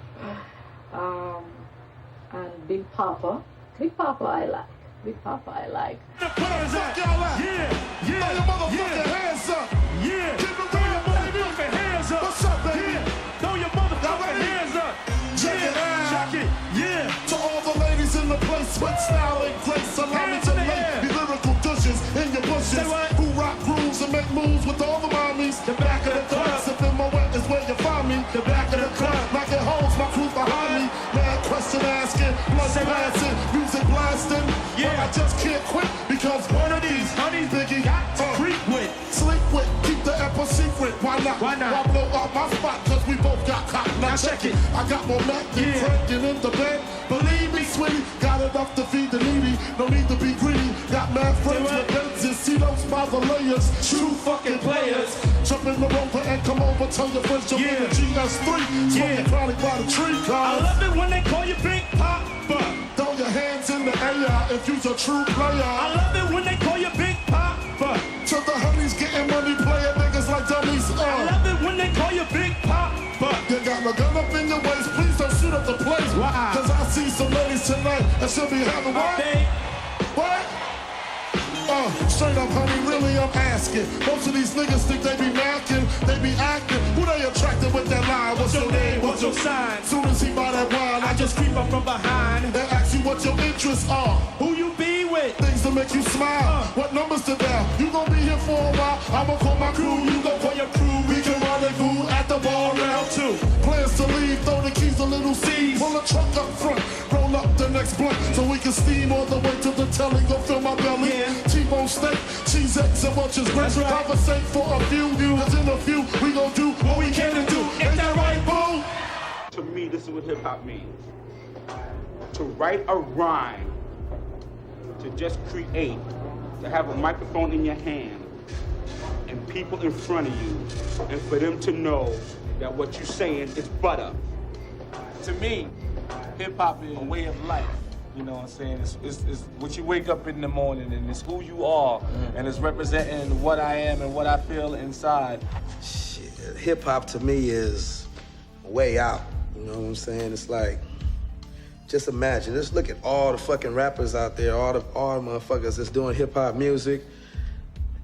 And Big Papa. Big Papa I like. Big Papa I like. Fuck y'all out. Yeah. Throw your motherfucking hands up. Yeah. Keep it real, baby. Hands up. What's up, baby? Yeah. Throw your motherfucking hands up. Check it out. Check it. Yeah. To all the ladies in the place with style and grace, allow me to lay be lyrical douches in your bushes. Who rock grooves and make moves with all the mommies. The back of the club. Sipping my wet is where you find me. The back of the club. Like it holds my crew behind me. Mad question asking, blood blasting, music blasting. Yeah. But I just can't quit because one of these honeys Biggie got to creep with, sleep with, keep the epic secret. Why not? Why not? Why blow up my spot? Cause we both got caught. Now check it. I got more Mac than Frank and in the bed. Believe me, sweetie, got enough to feed the needy. No need to be greedy. Got mad friends with Benzes. See those by the layers. True fucking players. Jump in the rover and come over. Tell your friends jump in the GS3. Smoking chronic by the tree, cuz. I love it when they call you Big Papa. Throw your hands in the air if you's a true player. I love it when they call you Big Papa. To the honeys getting money, playing niggas like dummies. I love it when they call you Big Papa. You got my gun up in your waist, please don't shoot up the place. Why? Cause I see some ladies tonight that should be having what? What? Straight up, honey, really I'm asking. Most of these niggas think they be macking, they be acting. Who they attracted with that line? What's your name? What's your sign? Soon as he buy that wine, I just creep up from behind and ask you what your interests are. Who you be with? Things to make you smile. What numbers to dial? You gon' be here for a while. I'ma call my crew, you gon' call your crew. We can rendezvous at the bar round 2. Plans to leave, throw the keys a little seed. Pull a truck up front, roll up the next blunt so we can steam all the way to the telly. Go fill my belly. T-bone steak, cheese X and bunches. Let's conversate for a few. Cause in a few, we gon' do what we can do. Ain't that right, boo? To me, this is what hip-hop means. To write a rhyme, to just create, to have a microphone in your hand and people in front of you, and for them to know that what you're saying is butter. To me, hip-hop is a way of life. You know what I'm saying? It's what you wake up in the morning, and it's who you are, and it's representing what I am and what I feel inside. Shit, hip hop to me is way out. You know what I'm saying? It's like, just imagine, just look at all the fucking rappers out there, all the motherfuckers that's doing hip hop music,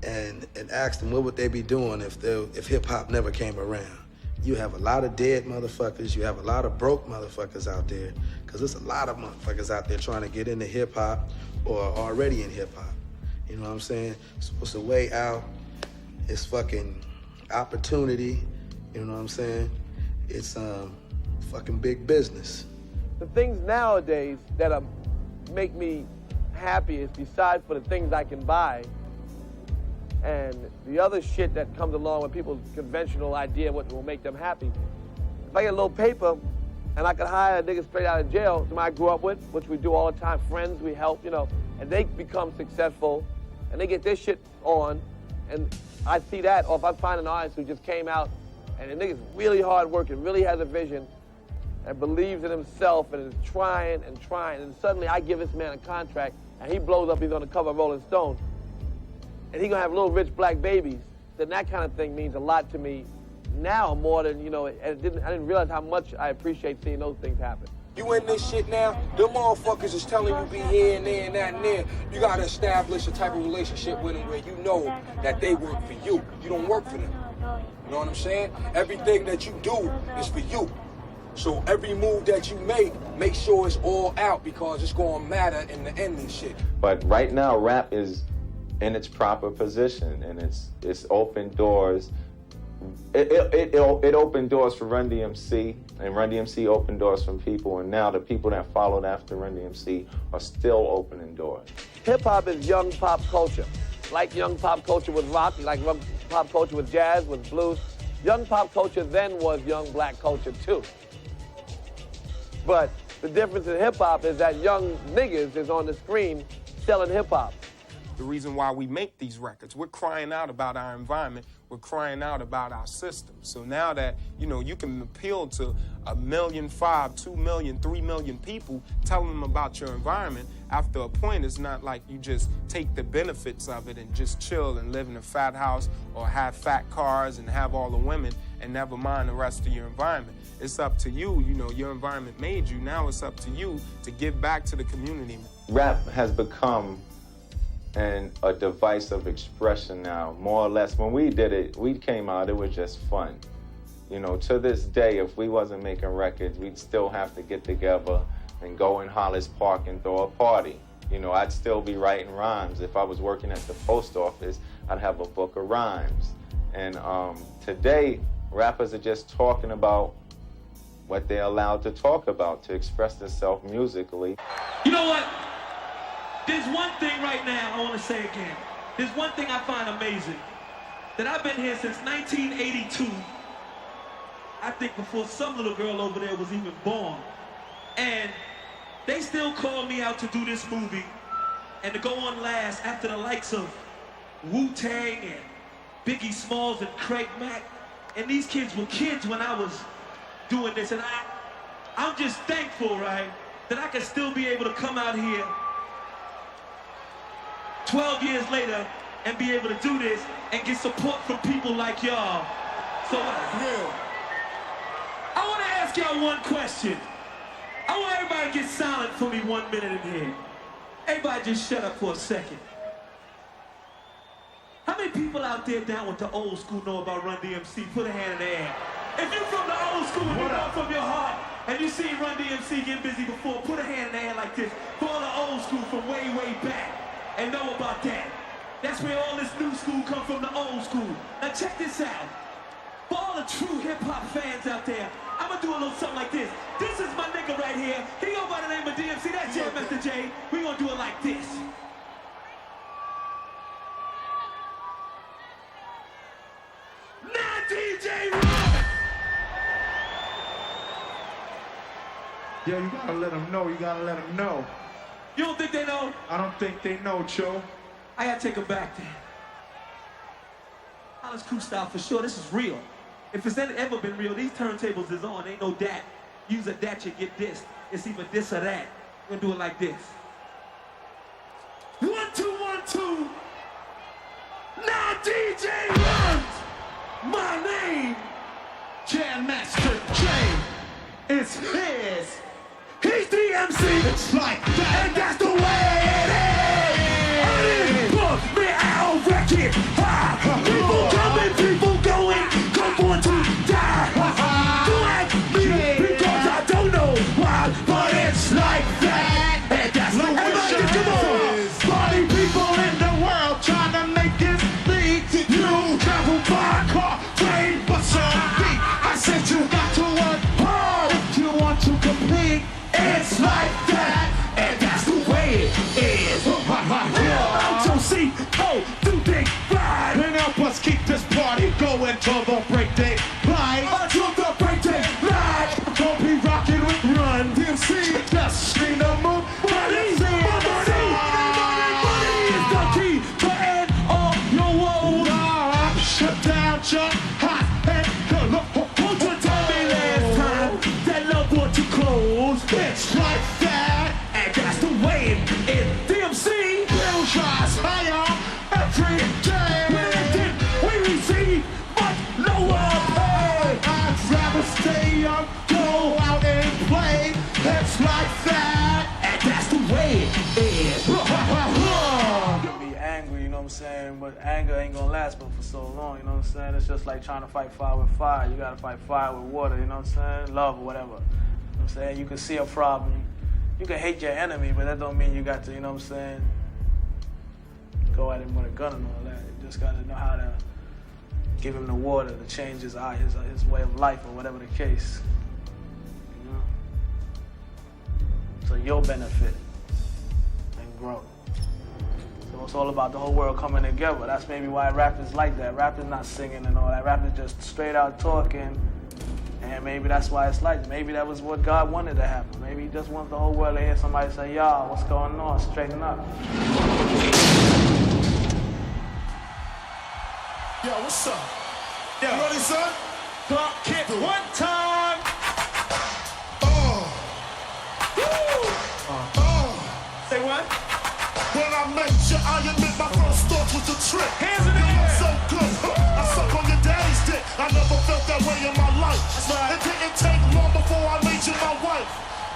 and ask them what would they be doing if hip hop never came around. You have a lot of dead motherfuckers. You have a lot of broke motherfuckers out there, because there's a lot of motherfuckers out there trying to get into hip hop or already in hip hop. You know what I'm saying? So it's a way out. It's fucking opportunity. You know what I'm saying? It's fucking big business. The things nowadays that make me happy is, besides for the things I can buy, and the other shit that comes along with people's conventional idea of what will make them happy. If I get a little paper and I can hire a nigga straight out of jail, somebody I grew up with, which we do all the time, friends, we help, you know, and they become successful and they get their shit on, and I see that, or if I find an artist who just came out and the nigga's really hard working, really has a vision and believes in himself and is trying, and suddenly I give this man a contract and he blows up, he's on the cover of Rolling Stone, and he gonna have little rich black babies, then that kind of thing means a lot to me now more than, you know, I didn't realize how much I appreciate seeing those things happen. You in this shit now, them motherfuckers is telling you be here and there and that and there. You gotta establish a type of relationship with them where you know that they work for you. You don't work for them. You know what I'm saying? Everything that you do is for you. So every move that you make sure it's all out, because it's gonna matter in the end and shit. But right now, rap is in its proper position, and it's opened doors. It opened doors for Run DMC, and Run DMC opened doors from people, and now the people that followed after Run DMC are still opening doors. Hip-hop is young pop culture. Like young pop culture with rock, like pop culture with jazz, with blues. Young pop culture then was young black culture too. But the difference in hip-hop is that young niggas is on the screen selling hip-hop. The reason why we make these records, we're crying out about our environment, we're crying out about our system. So now that, you know, you can appeal to 1.5 million, 2 million, 3 million people, telling them about your environment, after a point, it's not like you just take the benefits of it and just chill and live in a fat house or have fat cars and have all the women and never mind the rest of your environment. It's up to you, you know, your environment made you. Now it's up to you to give back to the community. Rap has become a device of expression now, more or less. When we did it, we came out, it was just fun. You know, to this day, if we wasn't making records, we'd still have to get together and go in Hollis Park and throw a party. You know, I'd still be writing rhymes. If I was working at the post office, I'd have a book of rhymes. And today, rappers are just talking about what they're allowed to talk about, to express themselves musically. You know what? There's one thing right now I want to say again. There's one thing I find amazing. That I've been here since 1982. I think before some little girl over there was even born. And they still call me out to do this movie and to go on last after the likes of Wu-Tang and Biggie Smalls and Craig Mack. And these kids were kids when I was doing this. And I'm just thankful, right, that I can still be able to come out here 12 years later and be able to do this and get support from people like y'all. So real. I want to ask y'all one question. I want everybody to get silent for me 1 minute in here. Everybody just shut up for a second. How many people out there down with the old school know about Run DMC? Put a hand in the air. If you're from the old school and you know from your heart and you seen Run DMC get busy before, put a hand in the air like this. For all the old school from way, way back and know about that. That's where all this new school come from, the old school. Now check this out. For all the true hip-hop fans out there, I'm gonna do a little something like this. This is my nigga right here. He go by the name of DMC. That's Jam Master Jay. We gonna do it like this. Now DJ Rock! Yo, you gotta let them know. You gotta let them know. You don't think they know? I don't think they know, Cho. I gotta take them back then. Hollis Crew style for sure. This is real. If it's ever been real, these turntables is on. Ain't no dat. Use a dat, you get this. It's either this or that. We're gonna do it like this. 1, 2, 1, 2. Now DJ runs. My name, Jam Master J. It's his. He's the MC. It's like that, and that's the way it is. I didn't book me out record. People coming, people going, come on to die. Don't ask me because I don't know why, but it's like that, and that's the way it is. Come on, party people in the world trying to make this lead. You travel by car, train, but some beat. I said you got to work hard if you want to compete. It's like that, and that's the way it is. I'm so C.O. do big ride. And help us keep this party going till the break day light. Until the break day light. Don't be rocking with Run DMC. Just scream the move. Money, money is the key to end all your woes. Shut down, jump hot, and hello. Won't you tell me last time that love want to close? It's like that, and that's the way it is. DMC will rise higher every day. We receive much lower pay. I'd rather stay up, go out and play. It's like that, and that's the way it is. You can be angry, you know what I'm saying? But anger ain't gonna last but for so long, you know what I'm saying? It's just like trying to fight fire with fire. You gotta fight fire with water, you know what I'm saying? Love or whatever. You know what I'm saying? You can see a problem. You can hate your enemy, but that don't mean you got to, you know what I'm saying, go at him with a gun and all that. You just gotta know how to give him the water to change his way of life or whatever the case. You know? So your benefit and grow. So it's all about the whole world coming together. That's maybe why rap is like that. Rap is not singing and all that. Rap is just straight out talking. And maybe that's why it's like that. Maybe that was what God wanted to happen. Maybe he just wants the whole world to hear somebody say, y'all, what's going on? Straighten up. Yo, what's up? Yo. You ready, son? Clock kick one time. Say what? When I met you, I admit my first thought was a trick. Hands in the air. So good. I suck on your daddy's dick. I never felt that way in my life. It didn't take long before I made you my wife.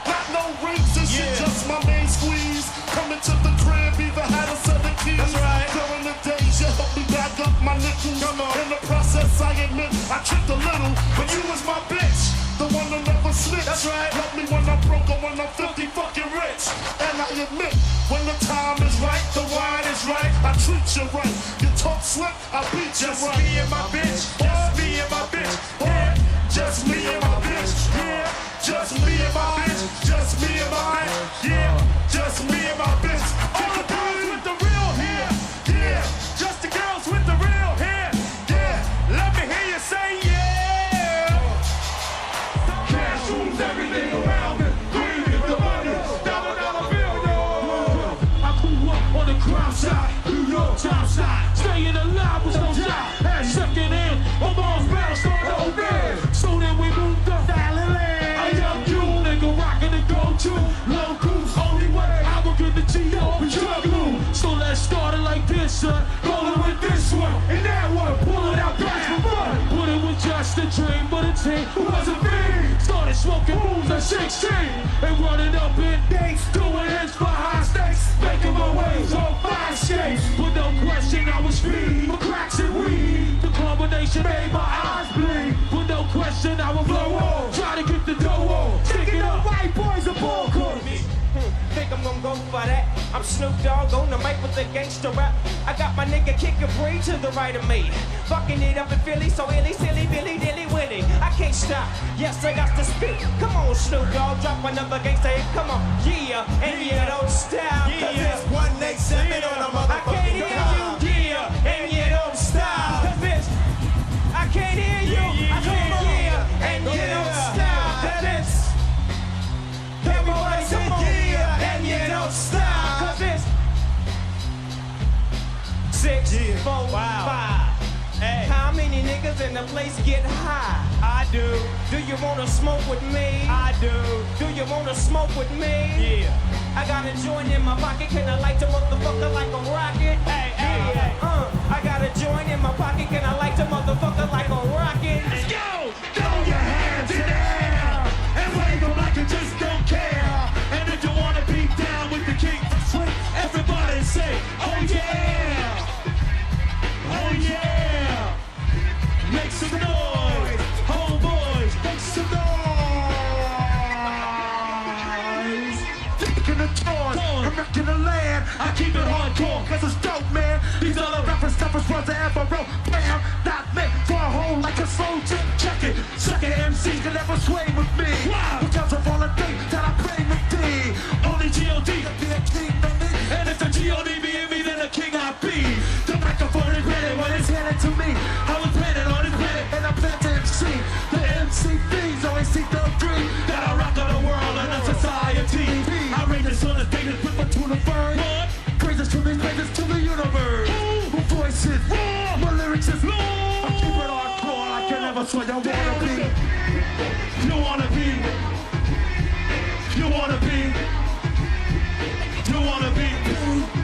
Not no rings and shit, just my main squeeze. Coming to the crib, even had a set of keys. That's right. During the days, you helped me back up my nickels. In the process, I admit I tripped a little, but you was my bitch. The one that never snitched. That's right. Help me when I'm broke or when I'm filthy fucking rich. And I admit, when the time is right, the wine is right, I treat you right. You talk slick, I beat you right. Just me and my bitch. Just me and my bitch. Yeah. Just me and my bitch. Yeah. Just me and my bitch. Just me and my bitch. Yeah. Just me and my bitch. All the girls with the real hair. Yeah. Just the girls with the real hair. Yeah. Let me hear you say yeah. Cash rules everything around me. Green is the money. Dollar bill, yo. I grew up on the crime side. New York town side. Staying alive was no job. Had second in. My mom's battle started over. So then we moved up. A young you nigga rockin' the go-to. Low goose, only way. I will get the G.O. We juggle. So let's start it like this, son. Rollin' with this one and that one. Pull it out, guys, for fun. Put it with just a dream, but a team who wasn't me. Started smoking booze at 16 and running up in dates, doing hits for high stakes, making my ways on 5 skates. But no question, I was free for cracks and weed. The combination made my eyes bleed. But no question, I would blow on. Try to get the dough on. Stick it up, white boys, a ball court. Think I'm gonna go for that? I'm Snoop Dogg on the mic with the gangster rap. I got my nigga Kick a Bree to the right of me. Fucking it up in Philly, so illy, silly, Billy, dilly, willy. I can't stop, yes, I got to speak. Come on, Snoop Dogg, drop another gangster hit. Come on, yeah, and you don't stop. Cause it's 187 on a motherfucker. I can't hear you, yeah, and you don't stop. Cause it's, I can't hear you, I can't hear, and you don't stop. Cause it's, everybody say yeah, and you don't stop. Cause it's 6, 4, 5. Hey. How many niggas in the place get high? I do. Do you wanna smoke with me? I do. Do you wanna smoke with me? Yeah. I got a joint in my pocket, can I light the motherfucker like a rocket? Hey, hey, hey. I got a joint in my pocket, can I light the motherfucker like a rocket? Let's go! Throw your hands in the air and wave them like you just don't care. And if you wanna be down with the king, everybody say, oh yeah! Oh yeah! Make some noise! Homeboys, make some noise! Taking a tour, I'm wrecking the land. I keep it hardcore, cause it's dope, man. These are the rappers, toughest ones I ever wrote. Bam, not meant for a hole like a slow tip. Check it, second MCs can never sway with me. Wow. Because of all the things that I bring with D. Only G.O.D. Be a king of me. And if the G.O.D. be in me, then the king I be. The microphone is ready when it's handed to me. I was planted on this planet, and I plan to MC. The MC things always seek the dream that I rock on the world and the society. I read this on the thing that put my to the bird. Praises to me, praises to the universe. My voice is raw, my lyrics is low. I keep it hardcore, I can never swear you wanna be. You wanna be. You wanna be. You wanna be.